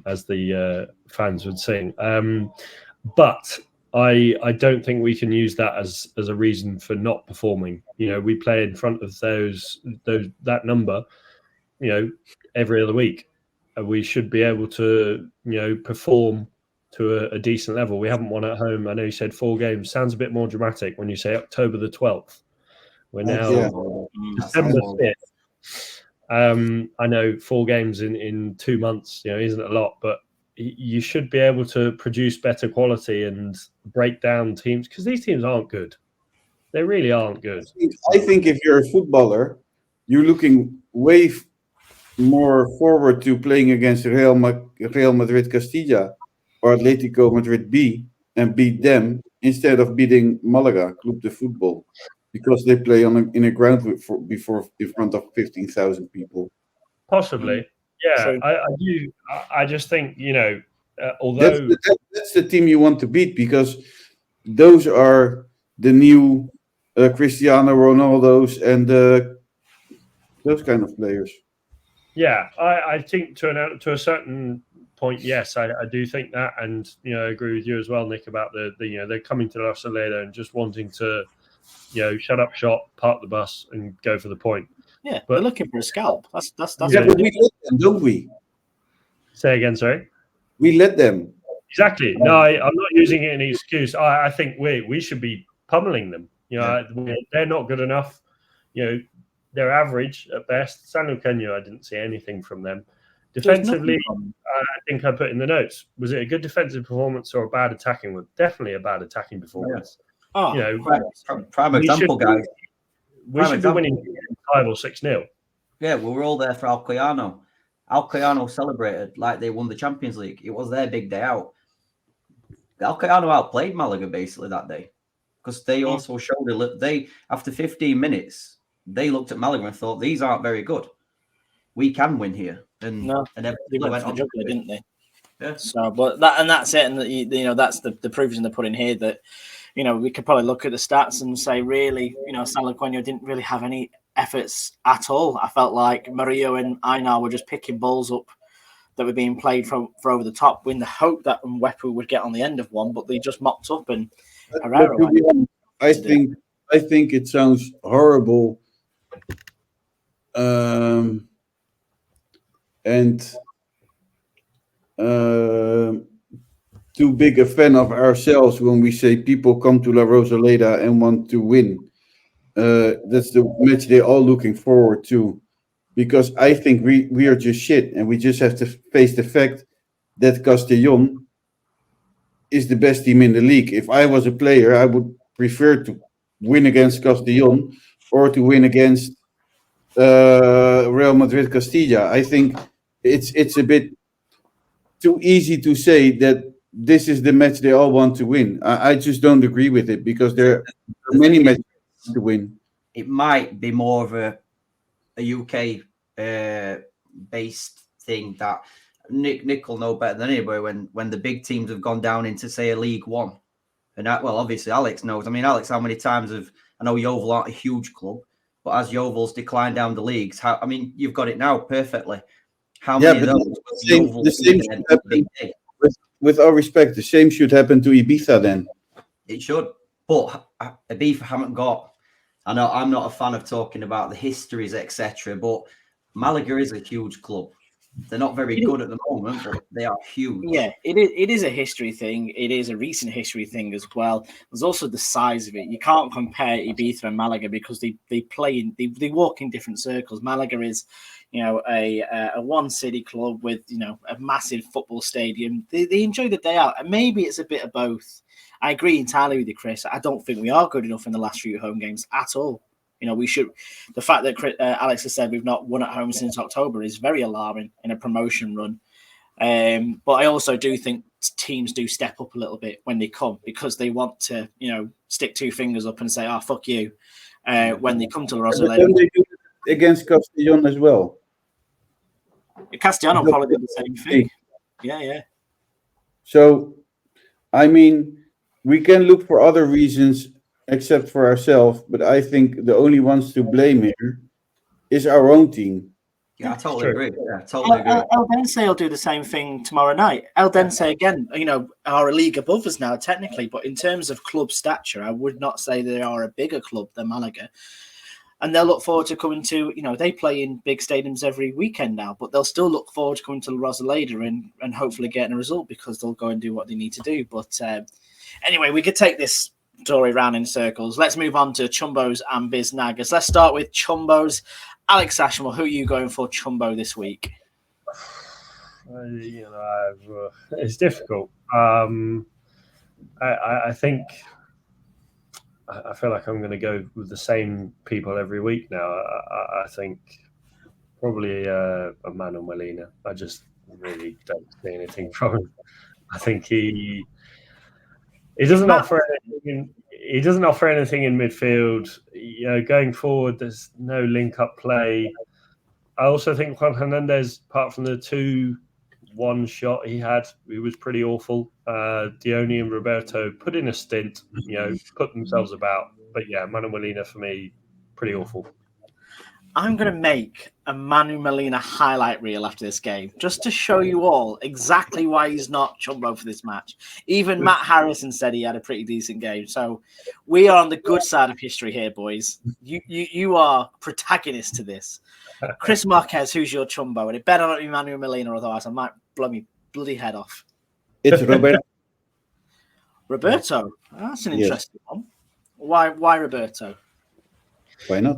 as the fans would sing. But I don't think we can use that as a reason for not performing. We play in front of that number, every other week. We should be able to, perform to a decent level. We haven't won at home. I know you said 4 games. Sounds a bit more dramatic when you say October the 12th. We're now December 5th. I know 4 games in 2 months, isn't a lot, but you should be able to produce better quality and break down teams, because these teams aren't good. They really aren't good. I think if you're a footballer, you're looking way more forward to playing against Real Madrid Castilla or Atletico Madrid B and beat them instead of beating Malaga Club de Football, because they play in a ground before in front of 15,000 people. Possibly, yeah. So, I do. I just think although that's the team you want to beat, because those are the new Cristiano Ronaldos and those kind of players. yeah, I think to a certain point, yes, I do think that, and I agree with you as well, Nick, about the they're coming to La Saleda and just wanting to shut up shop, park the bus, and go for the point. yeah, but they're looking for a scalp. That's Yeah, but we let them, don't we? Say again, sorry. We let them. Exactly. No, I'm not using it as an excuse. I think we should be pummeling them. They're not good enough. They're average at best. Sanluqueno, I didn't see anything from them. Defensively, I think I put in the notes. Was it a good defensive performance or a bad attacking one? Definitely a bad attacking performance. Oh, prime example, guys. We should be winning 5 or 6-0. Yeah, we were all there for Alcoyano. Alcoyano celebrated like they won the Champions League. It was their big day out. Alcoyano outplayed Malaga basically that day, because they also showed after 15 minutes, they looked at Malaga and thought, these aren't very good. We can win here. And they went on juggler, didn't they? Yeah. So, but that's it, and that's the provision they're putting here, that we could probably look at the stats and say, really, Sanluqueno didn't really have any efforts at all. I felt like Merida and Einar were just picking balls up that were being played for over the top, in the hope that Mwepu would get on the end of one, but they just mopped up. And Herrera, I think it sounds horrible, and too big a fan of ourselves when we say people come to La Rosaleda and want to win. That's the match they're all looking forward to, because I think we are just shit, and we just have to face the fact that Castellón is the best team in the league. If I was a player, I would prefer to win against Castellón or to win against Real Madrid Castilla. I think it's a bit too easy to say that this is the match they all want to win. I just don't agree with it, because there are many matches to win. It might be more of a UK based thing that Nick will know better than anybody when the big teams have gone down into, say, a League One. And obviously Alex knows. I mean, Alex, how many times I know Yeovil aren't a huge club, but as Yeovil's declined down the leagues, you've got it now perfectly. How many of those? The same should happen, with all respect, the same should happen to Ibiza then. It should, but Ibiza haven't got. I know I'm not a fan of talking about the histories, etc., but Malaga is a huge club. They're not very good at the moment, but they are huge. Yeah, it is a history thing. It is a recent history thing as well. There's also the size of it. You can't compare Ibiza and Malaga, because they they walk in different circles. Malaga is, a one city club with, a massive football stadium. They enjoy the day out, and maybe it's a bit of both. I agree entirely with you, Chris. I don't think we are good enough in the last few home games at all. We should. The fact that Alex has said we've not won at home since October is very alarming in a promotion run. But I also do think teams do step up a little bit when they come, because they want to, stick 2 fingers up and say, "Oh, fuck you," when they come to the Rosaleda. Don't they do it against Castellón as well? Castellón probably did the same thing. Yeah. So, I mean, we can look for other reasons except for ourselves, but I think the only ones to blame here is our own team. Yeah, I totally agree. Yeah, totally agree. Eldense will do the same thing tomorrow night. Eldense, again, are a league above us now, technically, but in terms of club stature, I would not say they are a bigger club than Malaga. And they'll look forward to coming to, they play in big stadiums every weekend now, but they'll still look forward to coming to Rosaleda and hopefully getting a result, because they'll go and do what they need to do. But anyway, we could take this story round in circles. Let's move on to Chumbos and Biznagas. Let's start with Chumbos. Alex Ashmore, who are you going for Chumbo this week? It's difficult. I think I feel like I'm going to go with the same people every week now. I think probably a Manuel Molina. I just really don't see anything from him. I think he doesn't offer anything. He doesn't offer anything in midfield. Going forward, there's no link-up play. I also think Juan Hernandez, apart from the 2-1 shot he had, he was pretty awful. Dione and Roberto put in a stint, put themselves about. But yeah, Manu Molina for me, pretty awful. I'm going to make a Manu Molina highlight reel after this game, just to show you all exactly why he's not Chumbo for this match. Even Matt Harrison said he had a pretty decent game. So we are on the good side of history here, boys. You are protagonists to this. Chris Marquez, who's your Chumbo? And it better not be Manu Molina, otherwise I might blow me bloody head off. It's Roberto. Roberto. That's an interesting one. Why Roberto? Why not?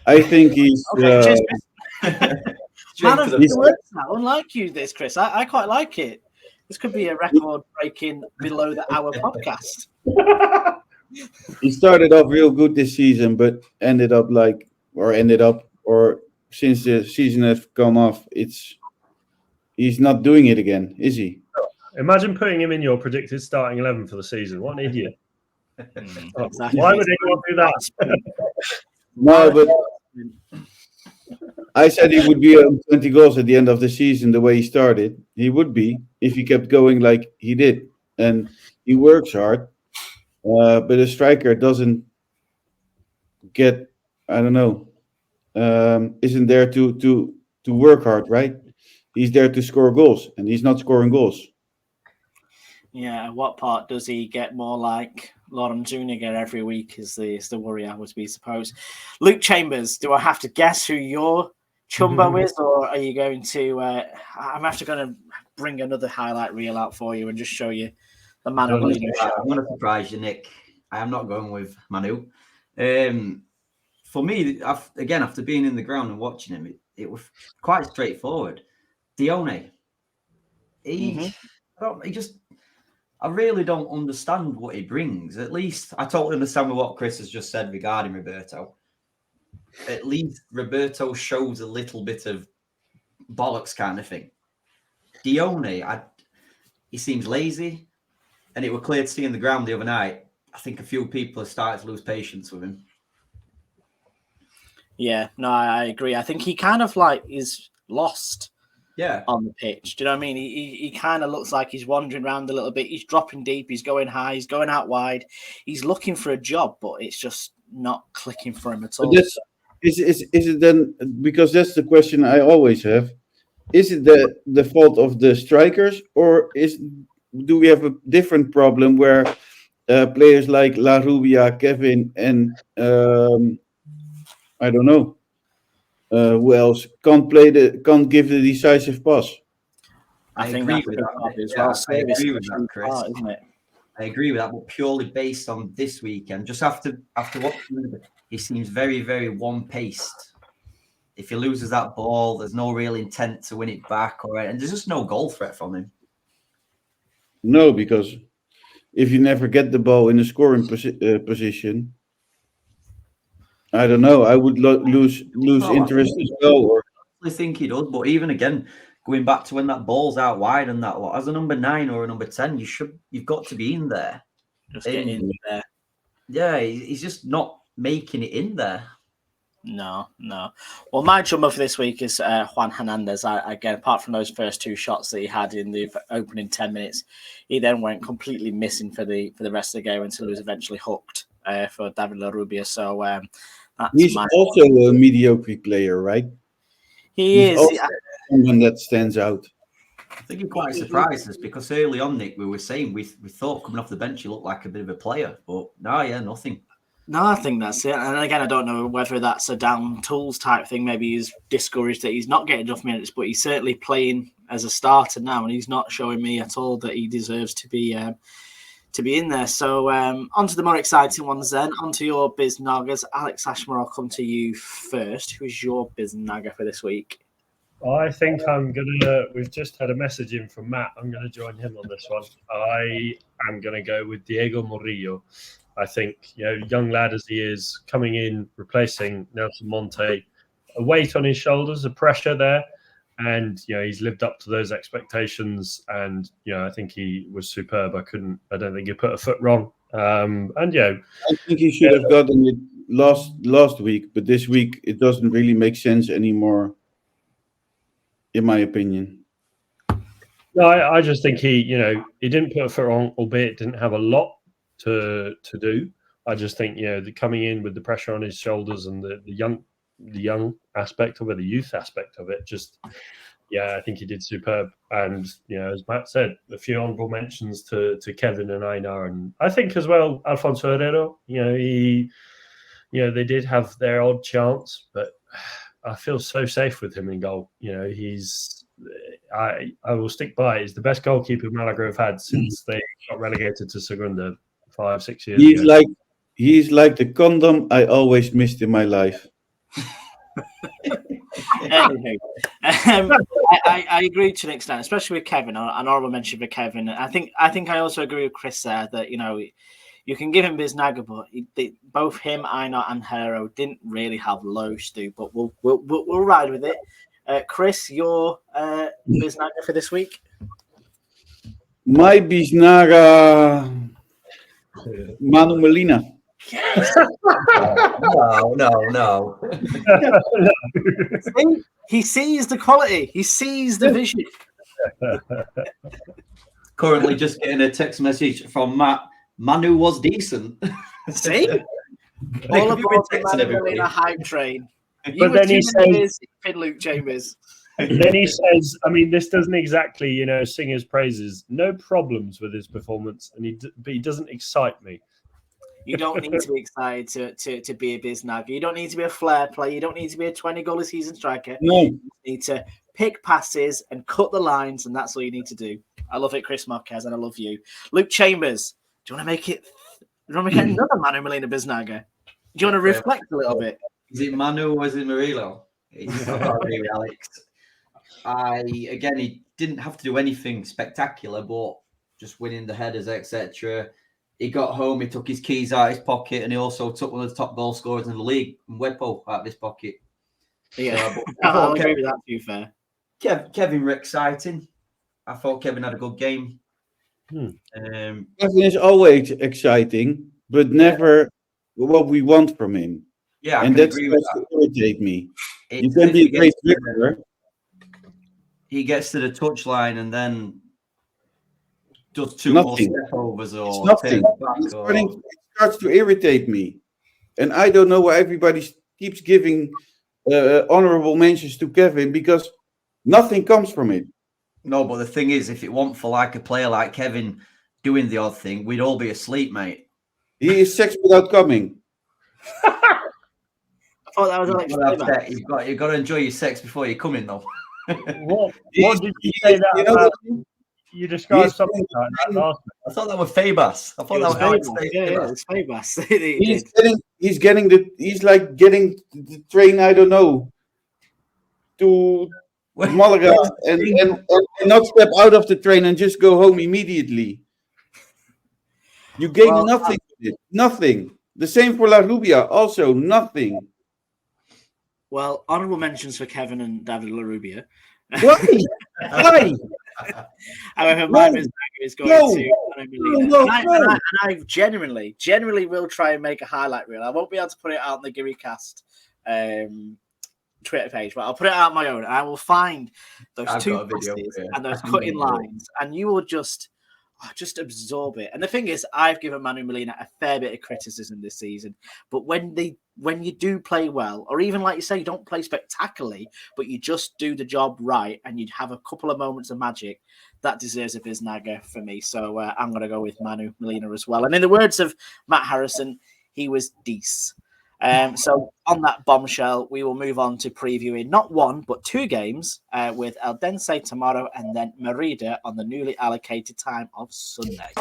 I think he's. Man of the words now. Unlike you, this Chris, I quite like it. This could be a record-breaking below the hour podcast. He started off real good this season, but ended up since the season has gone off, he's not doing it again, is he? Imagine putting him in your predicted starting 11 for the season. What an idiot! Exactly. Why would anyone do that? No, but I said he would be on 20 goals at the end of the season the way he started. He would be if he kept going like he did. And he works hard, but a striker doesn't get, I don't know, isn't there to work hard, right? He's there to score goals, and he's not scoring goals. Yeah, what part does he get more like Lauren Zuniga every week is the worry I would be suppose. Luke Chambers, do I have to guess who your Chumbo is, or are you going to I'm actually going to bring another highlight reel out for you and just show you the Manu Molina show. I'm going to surprise you, Nick. I am not going with Manu. For me, again, after being in the ground and watching him, it was quite straightforward. Dione, I really don't understand what he brings. At least I totally understand with what Chris has just said regarding Roberto. At least Roberto shows a little bit of bollocks kind of thing. Dione, he seems lazy, and it was clear to see in the ground the other night. I think a few people have started to lose patience with him. Yeah, no, I agree. I think he kind of is lost. Yeah, on the pitch. Do you know what I mean? He kind of looks like he's wandering around a little bit. He's dropping deep. He's going high. He's going out wide. He's looking for a job, but it's just not clicking for him at all. Is it then, because that's the question I always have, is it the fault of the strikers, or do we have a different problem where players like La Rubia, Kevin, and I don't know, who else can't give the decisive pass? I think that's a big part as well. I agree with that, Chris. Isn't it? I agree with that, but purely based on this weekend. Just after watching, he seems very, very one-paced. If he loses that ball, there's no real intent to win it back, and there's just no goal threat from him. No, because if you never get the ball in a scoring position, I don't know. I would lose interest as well. I think he does, but even again, going back to when that ball's out wide and that lot, as a number 9 or a number 10, you've got to be in there. Just get in there. Yeah, he's just not making it in there. No. Well, my Chumbo for this week is Juan Hernandez. Again, apart from those first 2 shots that he had in the opening 10 minutes, he then went completely missing for the rest of the game until he was eventually hooked for David La Rubia. So he's also a mediocre player, right? He's is someone that stands out. I think he quite surprised us because early on, Nick, we were saying we thought coming off the bench he looked like a bit of a player, but nothing. No, I think that's it. And again, I don't know whether that's a down tools type thing. Maybe he's discouraged that he's not getting enough minutes, but he's certainly playing as a starter now, and he's not showing me at all that he deserves to be to be in there. So on to the more exciting ones then. On to your Biznagas. Alex Ashmore, I'll come to you first. Who's your Biznaga for this week? I think I'm going to... We've just had a message in from Matt. I'm going to join him on this one. I am going to go with Diego Murillo. I think, young lad as he is, coming in, replacing Nelson Monte, a weight on his shoulders, a pressure there. And, he's lived up to those expectations. And, I think he was superb. I don't think he put a foot wrong. I think he should have gotten it last week, but this week it doesn't really make sense anymore, in my opinion. No, I just think he didn't put a foot wrong, albeit didn't have a lot to do. I just think, the coming in with the pressure on his shoulders and the young aspect of it, the youth aspect of it, I think he did superb. And, as Matt said, a few honourable mentions to Kevin and Einar. And I think as well, Alfonso Herrero, they did have their odd chance, but I feel so safe with him in goal. I will stick by it. He's the best goalkeeper Malaga have had since they got relegated to Segunda 5-6 years ago. He's like the condom I always missed in my life. Anywho, I agree to an extent, especially with Kevin. An honourable mention for Kevin. I think I also agree with Chris there that you can give him Biznaga, but both him, Einar, and Herrero didn't really have lows to. But we'll ride with it. Chris, your Biznaga for this week? My Biznaga, Manu Molina. No. See? He sees the quality. He sees the vision. Currently just getting a text message from Matt. Manu was decent. See? All aboard the Manu Molina hype train. But then he says, Luke Chambers. Then he says, this doesn't exactly, sing his praises. No problems with his performance, but he doesn't excite me. You don't need to be excited to be a Biznaga. You don't need to be a flair player. You don't need to be a 20-goal a season striker. No. You need to pick passes and cut the lines, and that's all you need to do. I love it, Chris Marquez, and I love you. Luke Chambers, do you want to make it another Manu Molina Biznaga? Do you want to reflect a little bit? Is it Manu or is it Murillo? It's Alex. He didn't have to do anything spectacular, but just winning the headers, etc. He got home, he took his keys out of his pocket, and he also took one of the top goal scorers in the league, Wepo, out of his pocket. Yeah, I'll agree with that, to be fair. Kevin were exciting. I thought Kevin had a good game. Kevin is always exciting, but never what we want from him. Yeah, and that's what irritates me. You can be a great dribbler. He gets to the touchline and then does two more step-overs or nothing. It starts to irritate me. And I don't know why everybody keeps giving honorable mentions to Kevin, because nothing comes from it. No, but the thing is, if it weren't for like a player like Kevin doing the odd thing, we'd all be asleep, mate. He is sex without coming. I thought that was Alex. You've got to enjoy your sex before you come in, though. What did you say that about? You described something like that last week. I thought that was Fabas. I thought that was Alex. It's Fabas. He's getting the train, I don't know, to Malaga and not step out of the train and just go home immediately. You gain nothing with it. Nothing. The same for La Rubia. Also nothing. Well, honourable mentions for Kevin and David La Rubia. Why? However, my Biznaga is going to and I genuinely will try and make a highlight reel. I won't be able to put it out on the Guiricast Twitter page, but I'll put it out on my own. I will find those two passes and those cutting lines, and you will just absorb it. And the thing is, I've given Manu Molina a fair bit of criticism this season, but when you do play well, or even like you say, you don't play spectacularly, but you just do the job right, and you'd have a couple of moments of magic, that deserves a Biznaga for me. So I'm going to go with Manu Molina as well. And in the words of Matt Harrison, he was decent. So on that bombshell, we will move on to previewing not one, but two games with Eldense tomorrow and then Merida on the newly allocated time of Sunday.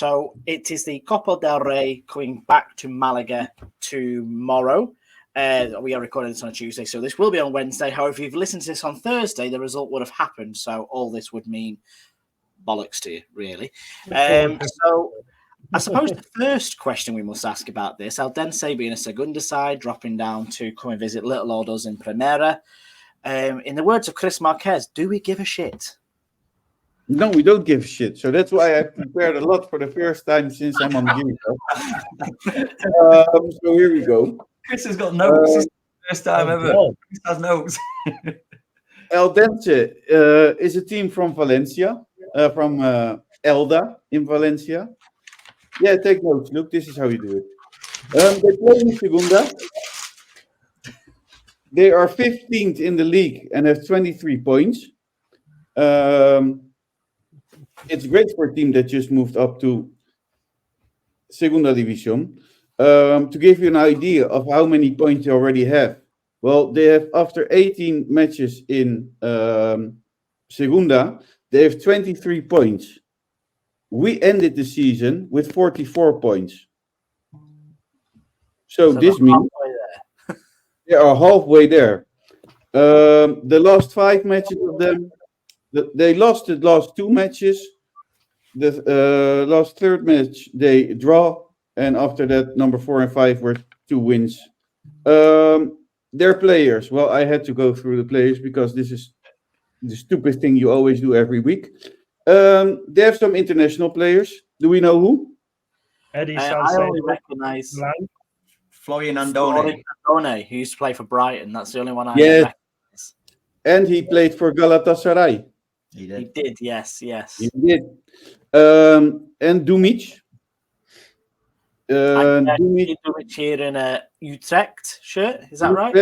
So it is the Copa del Rey coming back to Malaga tomorrow. We are recording this on a Tuesday, so this will be on Wednesday. However, if you've listened to this on Thursday, the result would have happened. So all this would mean bollocks to you, really. So I suppose the first question we must ask about this, Eldense being a Segunda side, dropping down to come and visit little old us in Primera. In the words of Chris Marquez, do we give a shit? No, we don't give a shit. So that's why I prepared a lot for the first time since I'm on Guiricast. So here we go. Chris has got notes. This is the first time ever. Chris has notes. Eldense is a team from Valencia, from Elda in Valencia. Yeah, take notes. Look, this is how you do it. They play in Segunda. They are 15th in the league and have 23 points. It's great for a team that just moved up to Segunda División. To give you an idea of how many points they already have. Well, they have, after 18 matches in Segunda, they have 23 points. We ended the season with 44 points. So this means they are halfway there. The last 5 matches of them, they lost the last 2 matches. The last third match, they draw. And after that, number 4 and 5 were 2 wins. Their players. Well, I had to go through the players because this is the stupid thing you always do every week. They have some international players. Do we know who? Eddie I Salcedo. only recognise Florian Andone. Andone, who used to play for Brighton. That's the only one I Yes. recognise. And he played for Galatasaray. He He did. did, yes. He did. And Dumic. Dumic Dumic here in a Utrecht shirt. Is that right?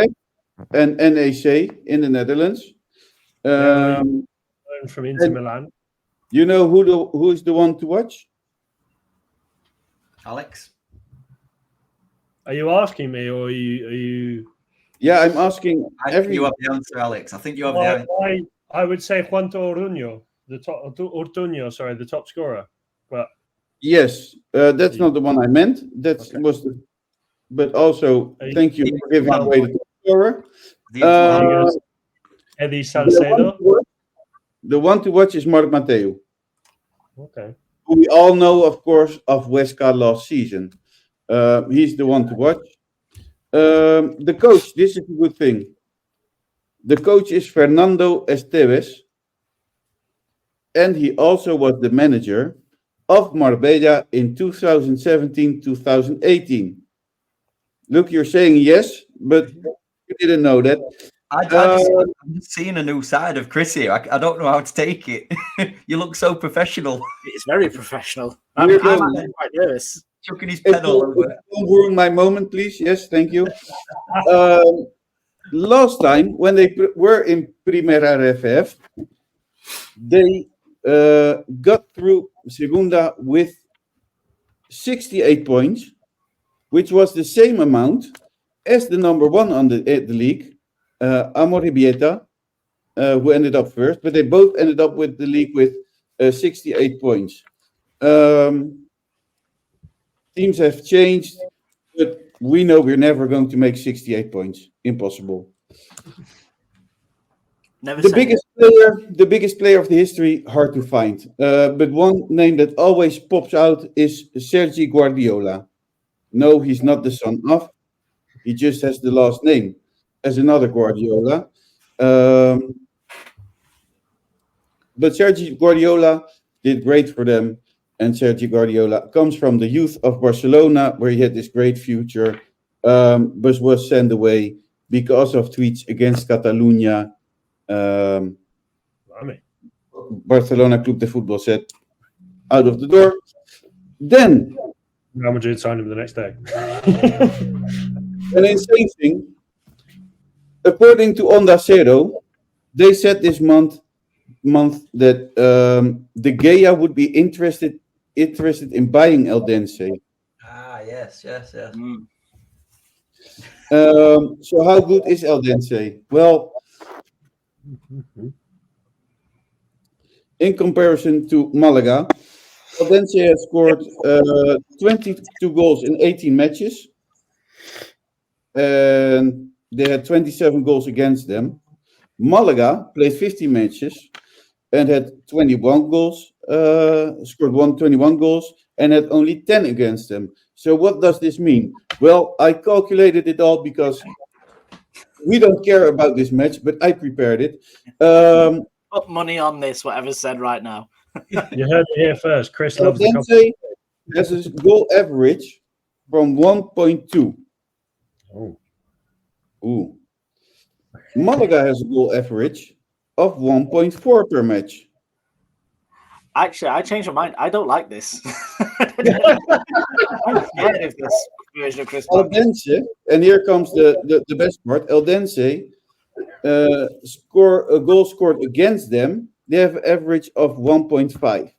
and NAC in the Netherlands. From Inter Milan. You know who is the one to watch? Alex. Are you asking me, or are you? Yeah, I'm asking. I think you have the answer, Alex. I think you have the answer. I would say Juan Ortuño, the top scorer. But Yes, that's not the one I meant. That Okay. was the. But also, thank you for giving away the top scorer. Eddie Salcedo. The one to watch is Marc Mateu, Okay. who we all know, of course, of Huesca last season. He's the one to watch. The coach, this is a good thing. The coach is Fernando Esteves, and he also was the manager of Marbella in 2017-2018. Look, you're saying yes, but you didn't know that. I'm just seeing a new side of Chris here. I don't know how to take it. You look so professional. It's very professional. I'm actually quite nervous. Chucking his pen all over. Don't ruin my moment, please. Yes, thank you. Last time, when they were in Primera RFF, they got through Segunda with 68 points, which was the same amount as the number 1 on the league, Amorebieta, who ended up first, but they both ended up with the league with 68 points. Teams have changed, but we know we're never going to make 68 points. Impossible. The biggest player of the history, hard to find. But one name that always pops out is Sergi Guardiola. No, he's not the son of. He just has the last name as another Guardiola. But Sergi Guardiola did great for them. And Sergi Guardiola comes from the youth of Barcelona, where he had this great future, but was sent away because of tweets against Catalonia. Barcelona Club de Football said, out of the door. Then Real Madrid signed him the next day. an insane thing. According to Onda Cero, they said this month that De Gea would be interested in buying Eldense. Yes. So how good is Eldense? Well, in comparison to Malaga, Eldense has scored 22 goals in 18 matches. And they had 27 goals against them. Malaga played 50 matches and had 21 goals, scored 21 goals, and had only 10 against them. So what does this mean? Well, I calculated it all because we don't care about this match, but I prepared it. Put money on this, whatever's said right now. You heard it here first. Chris loves the Eldense has a goal average from 1.2. Oh. Ooh. Malaga has a goal average of 1.4 per match. Actually, I changed my mind. I don't like this. I'm scared of this version of Chris Marquez. Eldense, and here comes the best part. Eldense score a goal scored against them. They have an average of 1.5,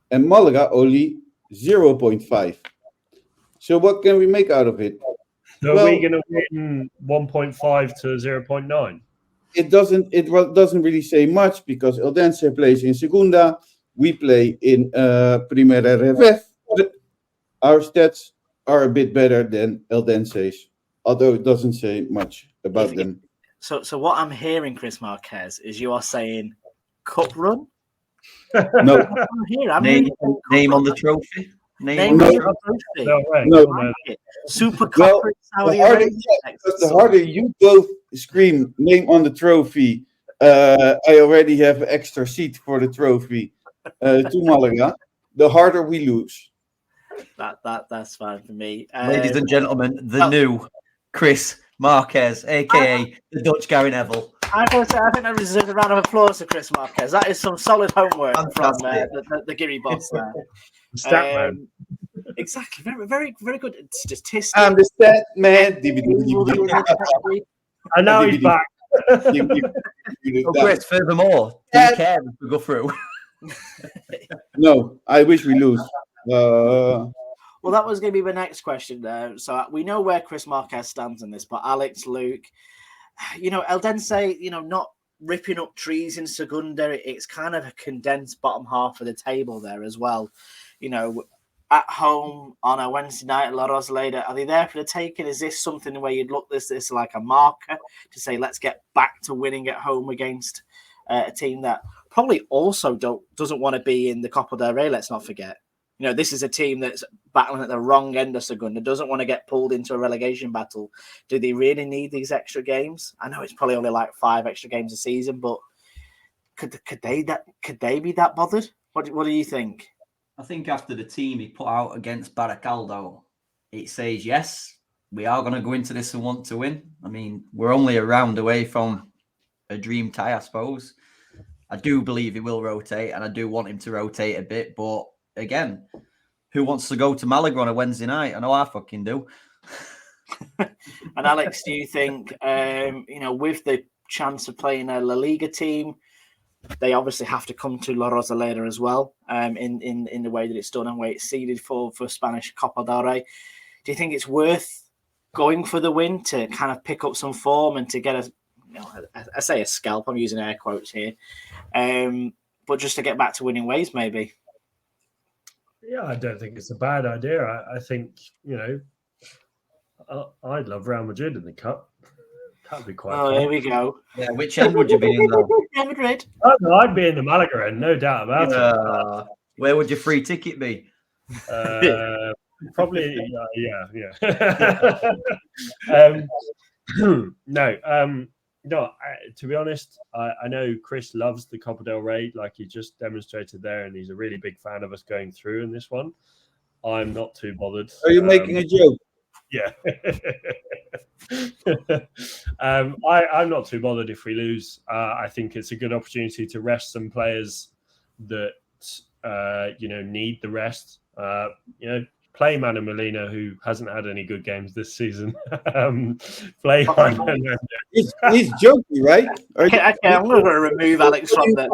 and Malaga only 0.5. So what can we make out of it? So are we going to win 1.5 to 0.9? It doesn't really say much because Eldense plays in Segunda, we play in Primera Revés. Our stats are a bit better than Eldense's, although it doesn't say much about them. So what I'm hearing, Chris Marquez, is you are saying cup run? No. Name on the trophy. Name on the trophy. No way. No. Super Cup in Saudi Arabia. The harder you both scream name on the trophy, I already have an extra seat for the trophy to Malaga, the harder we lose. That's fine for me. Ladies and gentlemen, the new Chris Marquez, aka the Dutch Gary Neville. I think that deserves a round of applause to Chris Marquez. That is some solid homework from the Giri boss there. Statman. Exactly. Very, very, very good statistic. I'm the stat man. And now he's back. Chris, furthermore, do you care if we go through? No, I wish we lose. Well, that was going to be the next question there. So we know where Chris Marquez stands in this, but Alex, Luke, Eldense, not ripping up trees in Segunda. It's kind of a condensed bottom half of the table there as well. At home on a Wednesday night at La Rosaleda, are they there for the taking? Is this something where you'd look at this like a marker to say, let's get back to winning at home against a team that probably also doesn't want to be in the Copa del Rey, let's not forget. This is a team that's battling at the wrong end of Segunda, doesn't want to get pulled into a relegation battle. Do they really need these extra games? I know it's probably only like 5 extra games a season, but could they be that bothered? What do you think? I think after the team he put out against Baracaldo, it says, yes, we are going to go into this and want to win. I mean, we're only a round away from a dream tie, I suppose. I do believe he will rotate, and I do want him to rotate a bit, but again, who wants to go to Malaga on a Wednesday night? I know I fucking do. And Alex, do you think, with the chance of playing a La Liga team, they obviously have to come to La Rosaleda as well, in the way that it's done and way it's seeded for Spanish Copa del Rey. Do you think it's worth going for the win to kind of pick up some form and to get I say a scalp, I'm using air quotes here, but just to get back to winning ways maybe? Yeah, I don't think it's a bad idea. I think, I'd love Real Madrid in the Cup. That'd be quite fun. Here we go. Yeah, which end would you be in, though? Real Madrid. I'd be in the Malaga end, no doubt about it. Where would your free ticket be? Probably, yeah. No, to be honest, I know Chris loves the Copa del Rey, like he just demonstrated there, and he's a really big fan of us going through in this one. I'm not too bothered. Are you making a joke? Yeah. I'm not too bothered if we lose. I think it's a good opportunity to rest some players that need the rest. Play Manu Molina, who hasn't had any good games this season. Play He's joking, right? Okay, I'm going to remove Alex from the.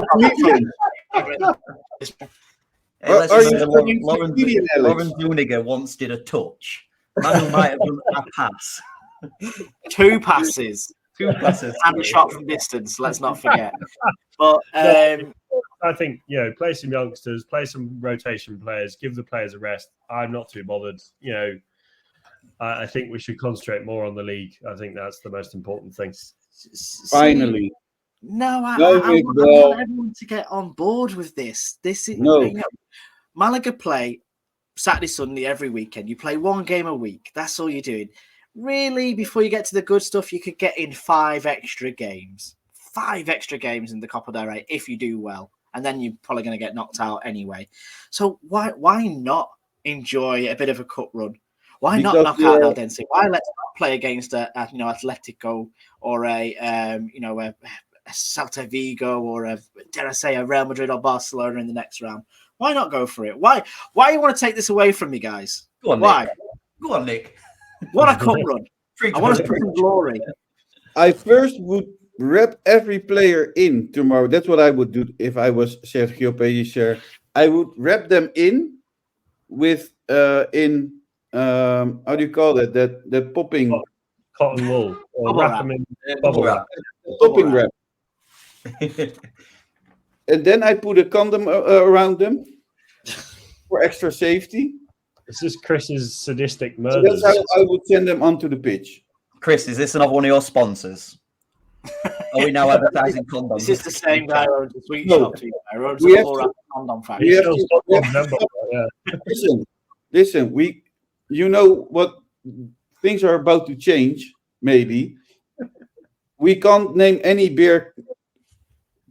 Lauren Zuniga once did a touch. Manu might have done a pass. 2 passes. 2 passes. And a shot from distance, let's not forget. But I think, play some youngsters, play some rotation players, give the players a rest. I'm not too bothered. I think we should concentrate more on the league. I think that's the most important thing. Finally. No, I Nick want Bell. everyone to get on board with this. This is No. Malaga play Saturday, Sunday every weekend. You play one game a week. That's all you're doing. Really, before you get to the good stuff, you could get in 5 extra games. 5 extra games in the Copa del Rey if you do well. And then you're probably going to get knocked out anyway. So why not enjoy a bit of a cup run? Why not knock out Eldense? Why let's not play against Atletico or a Celta Vigo or a Real Madrid or Barcelona in the next round? Why not go for it? Why you want to take this away from me, guys? Go on, why? Nick. Go on, Nick. What a cup run! I want us to put some glory. I first would wrap every player in tomorrow. That's what I would do if I was Sergio Pellicer. I would wrap them in with how do you call it? That popping cotton wool or Bubble wrap wrap. them in Bubble bubble wrap. popping wrap. And then I put a condom around them for extra safety. This is Chris's sadistic So murders. that's how I would send them onto the pitch. Chris, is this another one of your sponsors? Are we now advertising condoms? This is the same guy who owns the sweet No. shop. Who owns We the have whole to- condom We factory. have Still to- stop we have on to number, stop. Listen. You know what? Things are about to change. Maybe we can't name any beer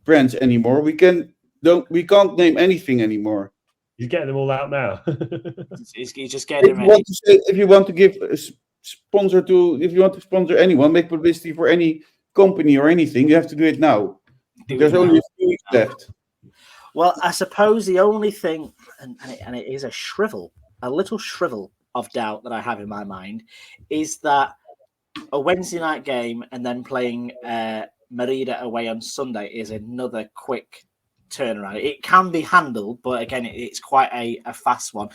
brands anymore. We can't name anything anymore. He's getting them all out now. He's just getting If you ready. want to say, if you want to give a sponsor to, if you want to sponsor anyone, make publicity for any company or anything, you have to do it now. Do it There's now. only a few weeks left. Well, I suppose the only thing, and it is a little shrivel of doubt that I have in my mind, is that a Wednesday night game and then playing Merida away on Sunday is another quick turnaround. It can be handled, but again, it's quite a fast one.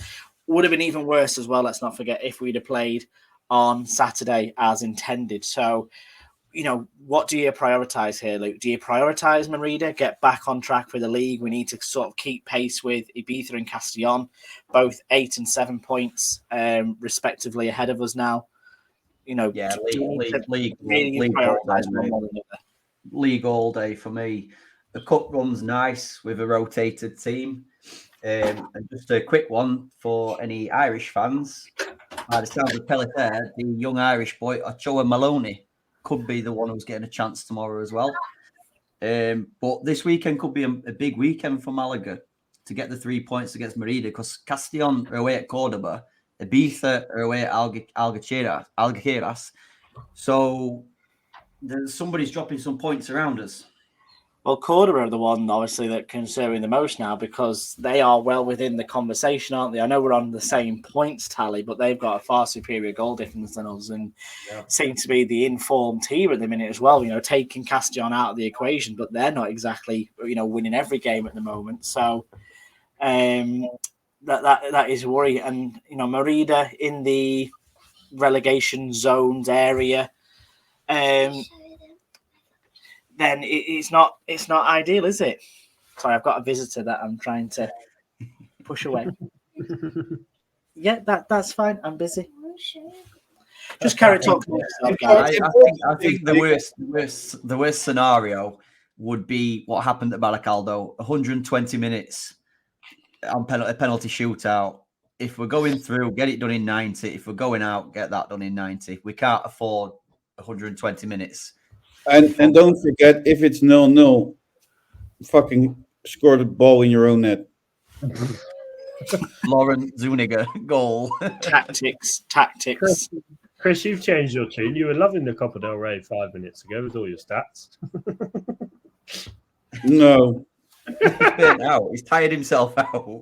Would have been even worse as well, let's not forget, if we'd have played on Saturday as intended. So, what do you prioritise here, Luke? Do you prioritise Merida, get back on track for the league? We need to sort of keep pace with Ibiza and Castellón, both 8 and 7 points, respectively, ahead of us now. Yeah, league all day for me. The cup run's nice with a rotated team. And just a quick one for any Irish fans. By the sound of Pellicer, the young Irish boy, Ochoa Maloney, could be the one who's getting a chance tomorrow as well. But this weekend could be a big weekend for Malaga to get the 3 points against Merida, because Castellón are away at Cordoba, Ibiza are away at Algeciras. So somebody's dropping some points around us. Well, Cordoba are the one, obviously, that concerns me the most now, because they are well within the conversation, aren't they? I know we're on the same points tally, but they've got a far superior goal difference than us, and seem to be the informed team at the minute as well. Taking Castellón out of the equation, but they're not exactly, winning every game at the moment. So that is a worry. And Merida in the relegation zones area. Then it's not ideal, is it? Sorry, I've got a visitor that I'm trying to push away. Yeah, that's fine. I'm busy. Just carry talking. I think the worst scenario would be what happened at Baracaldo. 120 minutes on a penalty shootout. If we're going through, get it done in 90. If we're going out, get that done in 90. We can't afford 120 minutes. And don't forget, if it's 0-0, fucking score the ball in your own net. Lauren Zuniga goal. Tactics. Chris, you've changed your tune. You were loving the Copa del Rey 5 minutes ago with all your stats. No. He's tired himself out.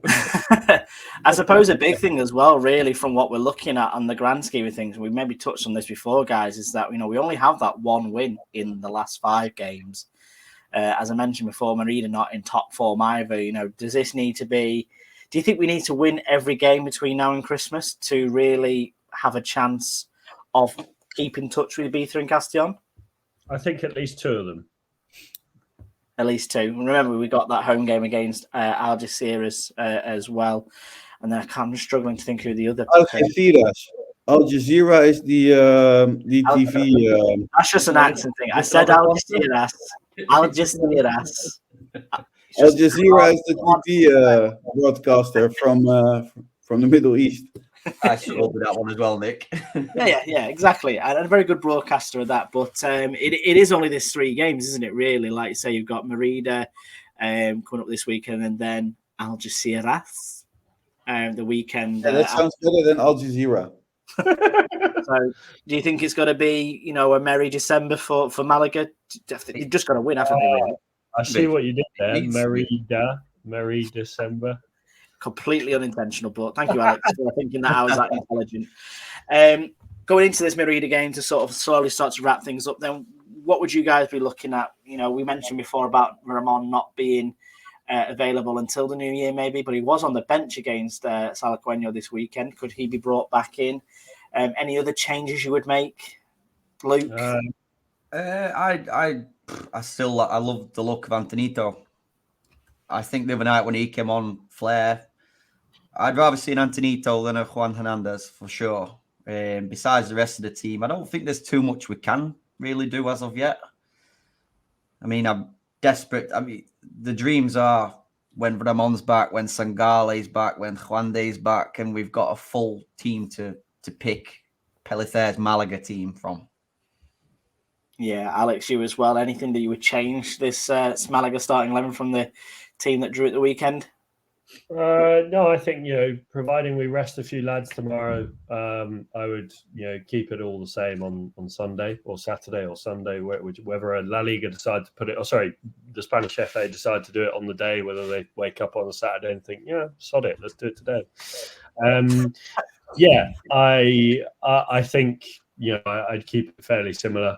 I suppose a big thing as well, really, from what we're looking at on the grand scheme of things, we maybe touched on this before, guys, is that we only have that one win in the last 5 games. As I mentioned before, Merida not in top form either. Does this need to be? Do you think we need to win every game between now and Christmas to really have a chance of keeping touch with Ibiza and Castellón? I think at least 2 of them. At least 2. And remember, we got that home game against Algeciras as well. And then I'm struggling to think who the other. Algeciras. Al Jazeera is the TV. That's just an accent thing. I said Algeciras. Algeciras. Al Jazeera is the TV broadcaster from the Middle East. I struggled with that one as well, Nick. Yeah, exactly. And a very good broadcaster of that. But it is only this 3 games, isn't it, really? Like you say, you've got Merida coming up this weekend and then Algeciras the weekend. Yeah, that sounds better than Al Jazeera. So do you think it's going to be, a merry December for Malaga? You've just got to win, haven't they? Really? I see what you did there. Merry December. Completely unintentional, but thank you, Alex, for thinking that I was that intelligent. Going into this Merida game to sort of slowly start to wrap things up, then what would you guys be looking at? We mentioned before about Ramon not being available until the new year, maybe, but he was on the bench against Sanluqueno this weekend. Could he be brought back in? Any other changes you would make, Luke? I love the look of Antonito. I think the other night when he came on, Flair, I'd rather see an Antonito than a Juan Hernandez for sure. Besides the rest of the team, I don't think there's too much we can really do as of yet. I mean, I'm desperate. I mean, the dreams are when Ramon's back, when Sangale's back, when Juande's back, and we've got a full team to pick Pellicer's Malaga team from. Yeah, Alex, you as well. Anything that you would change this Malaga starting 11 from the team that drew at the weekend? No, I think, providing we rest a few lads tomorrow, I would, keep it all the same on Sunday or Saturday or Sunday, whether La Liga decide to put it, the Spanish FA decide to do it on the day, whether they wake up on a Saturday and think, sod it, let's do it today. I think, I'd keep it fairly similar.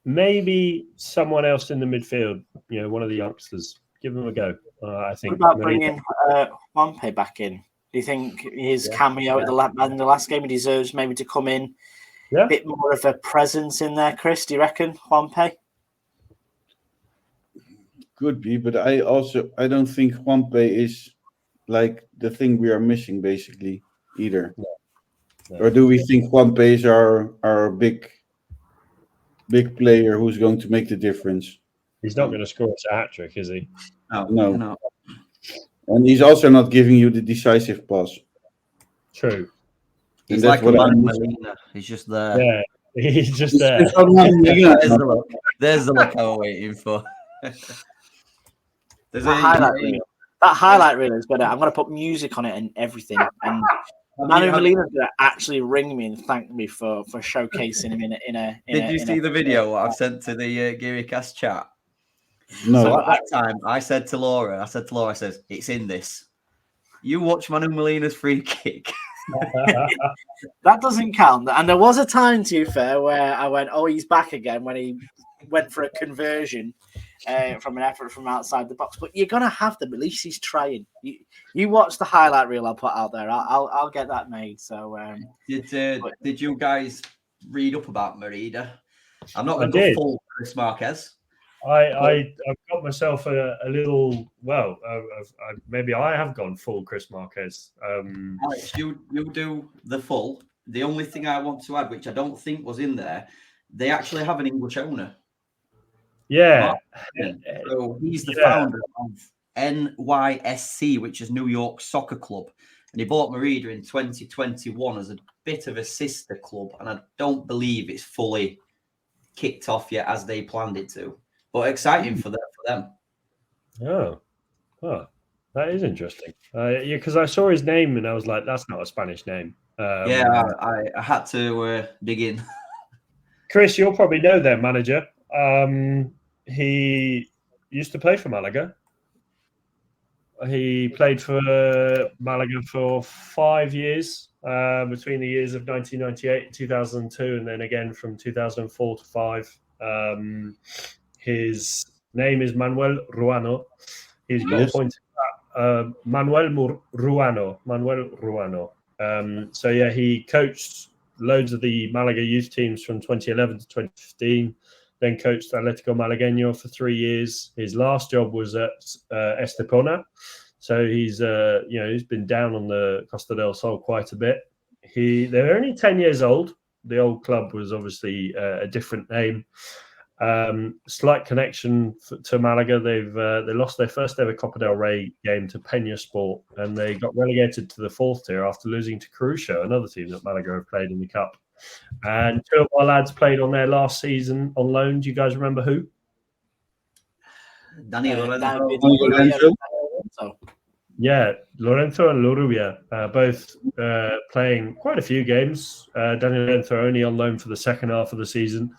Maybe someone else in the midfield, one of the youngsters, give them a go. I think. What about bringing Juanpe back in? Do you think his cameo in the last game, he deserves maybe to come in a bit more of a presence in there, Chris? Do you reckon, Juanpe? Could be, but I don't think Juanpe is like the thing we are missing, basically, either. No. Or do we think Juanpe is our big player who's going to make the difference? He's not going to score a hat-trick, is he? No. And he's also not giving you the decisive pass. True. He's like a Molina. He's just there. Yeah, he's just there. There's the look I was waiting for. That highlight reel is better. I'm going to put music on it and everything. And Manu Molina's going to actually ring me and thank me for showcasing him Did you see the video I've sent to the Guiricast chat? No. So at that time, I said to Laura, it's in this. You watch Manu Molina's free kick. That doesn't count. And there was a time, to be fair, where I went, he's back again, when he went for a conversion from an effort from outside the box. But you're going to have them. At least he's trying. You watch the highlight reel I'll put out there. I'll get that made. So did you guys read up about Merida? I'm not going to go full Chris Marquez. I've got myself a little. Well, maybe I have gone full Chris Marquez. Alex, you do the full. The only thing I want to add, which I don't think was in there, they actually have an English owner. Yeah. So he's the founder of NYSC, which is New York Soccer Club, and he bought Merida in 2021 as a bit of a sister club, and I don't believe it's fully kicked off yet as they planned it to. But exciting for them. Oh, that is interesting. Because I saw his name and I was like, that's not a Spanish name. I had to dig in. Chris, you'll probably know their manager. He used to play for Malaga. He played for Malaga for 5 years, between the years of 1998 and 2002, and then again from 2004 to 5. His name is Manuel Ruano. He's got appointed Manuel Ruano. He coached loads of the Malaga youth teams from 2011 to 2015. then coached Atletico Malagueño for 3 years. His last job was at Estepona. So he's been down on the Costa del Sol quite a bit. They're only 10 years old. The old club was obviously a different name. Slight connection to Malaga. They lost their first ever Copa del Rey game to Peña Sport, and they got relegated to the 4th tier after losing to Crucio, another team that Malaga have played in the cup. And 2 of our lads played on their last season on loan. Do you guys remember who? Lorenzo. Yeah, Lorenzo and Lorubia, both playing quite a few games. Daniel Lorenzo only on loan for the second half of the season.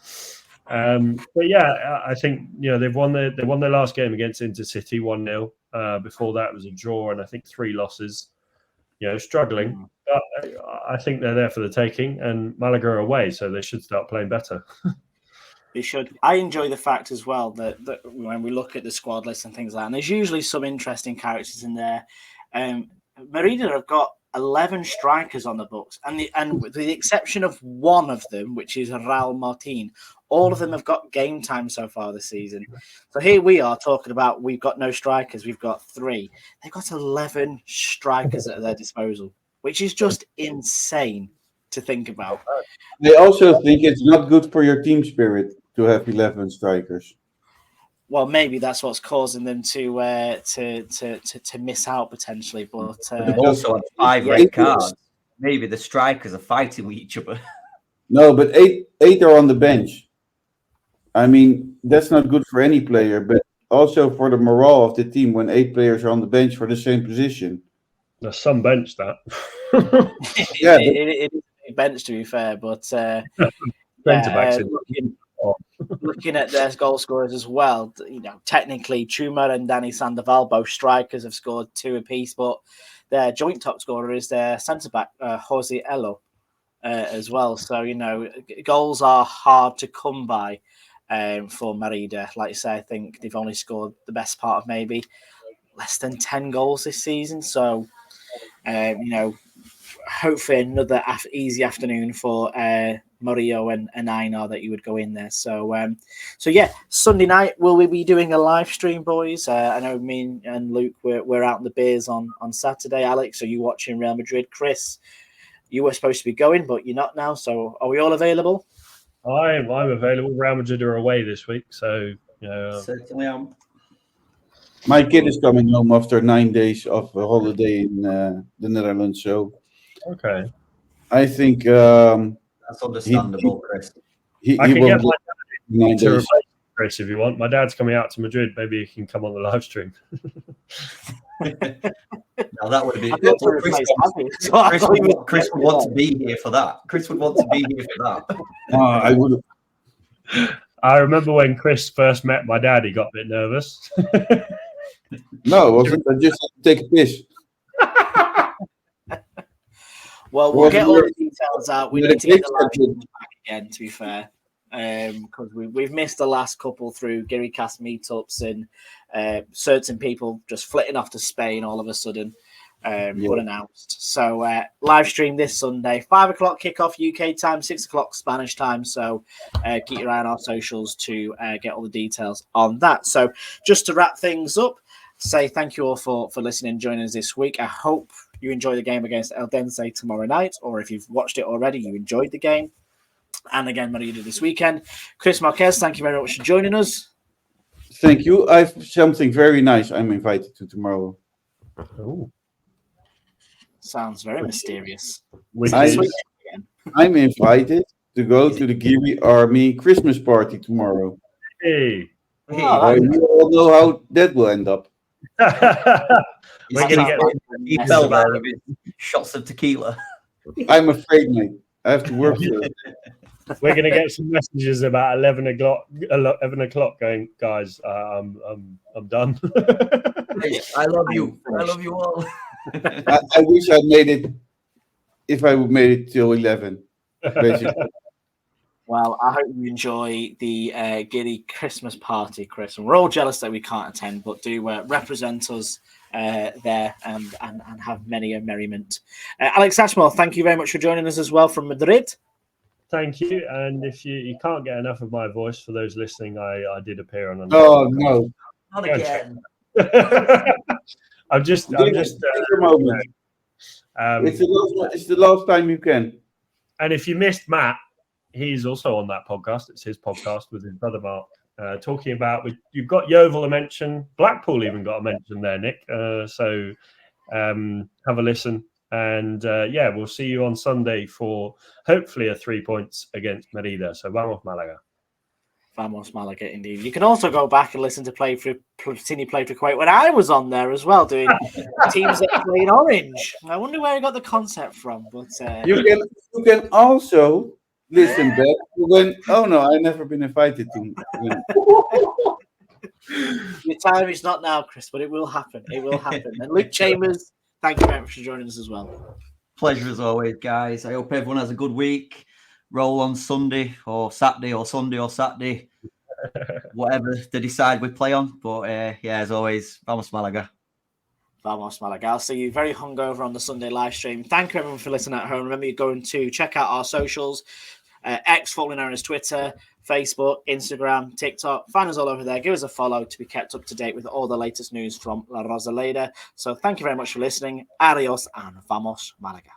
But yeah, I think they won their last game against Intercity 1-0. Before that, it was a draw and I think 3 losses. Struggling, but I think they're there for the taking. And Malaga are away, so they should start playing better. They should. I enjoy the fact as well that when we look at the squad list and things like that, and there's usually some interesting characters in there. Merida have got 11 strikers on the books, and with the exception of one of them, which is Raul Martin, all of them have got game time so far this season. So here we are talking about we've got no strikers, we've got 3. They've got 11 strikers at their disposal, which is just insane to think about. They also think it's not good for your team spirit to have 11 strikers. Well, maybe that's what's causing them to miss out potentially. But they've also had 5 red cards. Maybe the strikers are fighting with each other. No, but eight are on the bench. I mean, that's not good for any player, but also for the morale of the team when 8 players are on the bench for the same position. There's some bench that. it is a bench to be fair, but looking at their goal scorers as well, technically Chuma and Danny Sandoval, both strikers, have scored 2 apiece, but their joint top scorer is their centre back Jose Elo as well. So goals are hard to come by for Merida. Like I say, I think they've only scored the best part of maybe less than 10 goals this season. So hopefully another easy afternoon for Murillo and Einar that you would go in there. So yeah, Sunday night will we be doing a live stream, boys? I know me and Luke we're out in the beers on Saturday. Alex, are you watching Real Madrid? Chris, you were supposed to be going, but you're not now. So are we all available? I'm available. Real Madrid are away this week, so certainly am. My kid is coming home after 9 days of a holiday in the Netherlands, so okay. I think that's understandable, Chris. I can get my dad to replace Chris if you want. My dad's coming out to Madrid. Maybe he can come on the live stream. Now that would be Chris would want to be here for that. Chris would want to be here for that. I would. I remember when Chris first met my dad, he got a bit nervous. No, it wasn't. I just had to take a piss. Well, we'll get all the details out. We need to get the live stream back again, to be fair, because we've missed the last couple through Guiricast meetups and certain people just flitting off to Spain all of a sudden, unannounced. So live stream this Sunday, 5 o'clock kickoff UK time, 6 o'clock Spanish time. So keep your eye on our socials to get all the details on that. So just to wrap things up, say thank you all for listening and joining us this week. I hope you enjoy the game against Eldense tomorrow night, or if you've watched it already, you enjoyed the game. And again, Merida this weekend. Chris Marquez, thank you very much for joining us. Thank you. I have something very nice I'm invited to tomorrow. Oh. Sounds very mysterious. I'm invited to go to the Giri Army Christmas party tomorrow. Hey. You all know how that will end up. We're going to get shots of tequila. I'm afraid, mate. I have to work for it. We're going to get some messages about 11 o'clock going, guys, I'm done. I love you. I love you all. I wish I made it, if I would made it till 11, basically. Well, I hope you enjoy the Giddy Christmas party, Chris. And we're all jealous that we can't attend, but do represent us there and have many a merriment. Alex Ashmore, thank you very much for joining us as well from Madrid. Thank you. And if you can't get enough of my voice, for those listening, I did appear on. Oh no! Not again. I'm just. Take your moment. It's the last time you can. And if you missed Matt, he's also on that podcast. It's his podcast with his brother Mark, talking about. You've got Yeovil a mention. Blackpool even got a mention there, Nick. So have a listen. And we'll see you on Sunday for hopefully a 3 points against Merida. So vamos Malaga. Vamos Malaga, indeed. You can also go back and listen to Platini play for Kuwait when I was on there as well, doing teams that play in orange. I wonder where he got the concept from. But you can also listen back when. Oh no, I've never been invited to. Your time is not now, Chris, but it will happen. It will happen. And Luke Chambers, thank you very much for joining us as well. Pleasure as always, guys. I hope everyone has a good week. Roll on Sunday or Saturday or Sunday or Saturday, whatever they decide we play on. But as always, vamos Malaga. Vamos Malaga. I'll see you very hungover on the Sunday live stream. Thank you everyone for listening at home. Remember, you're going to check out our socials. X, formerly known as Twitter, Facebook, Instagram, TikTok. Find us all over there. Give us a follow to be kept up to date with all the latest news from La Rosaleda. So thank you very much for listening. Adios and vamos Malaga.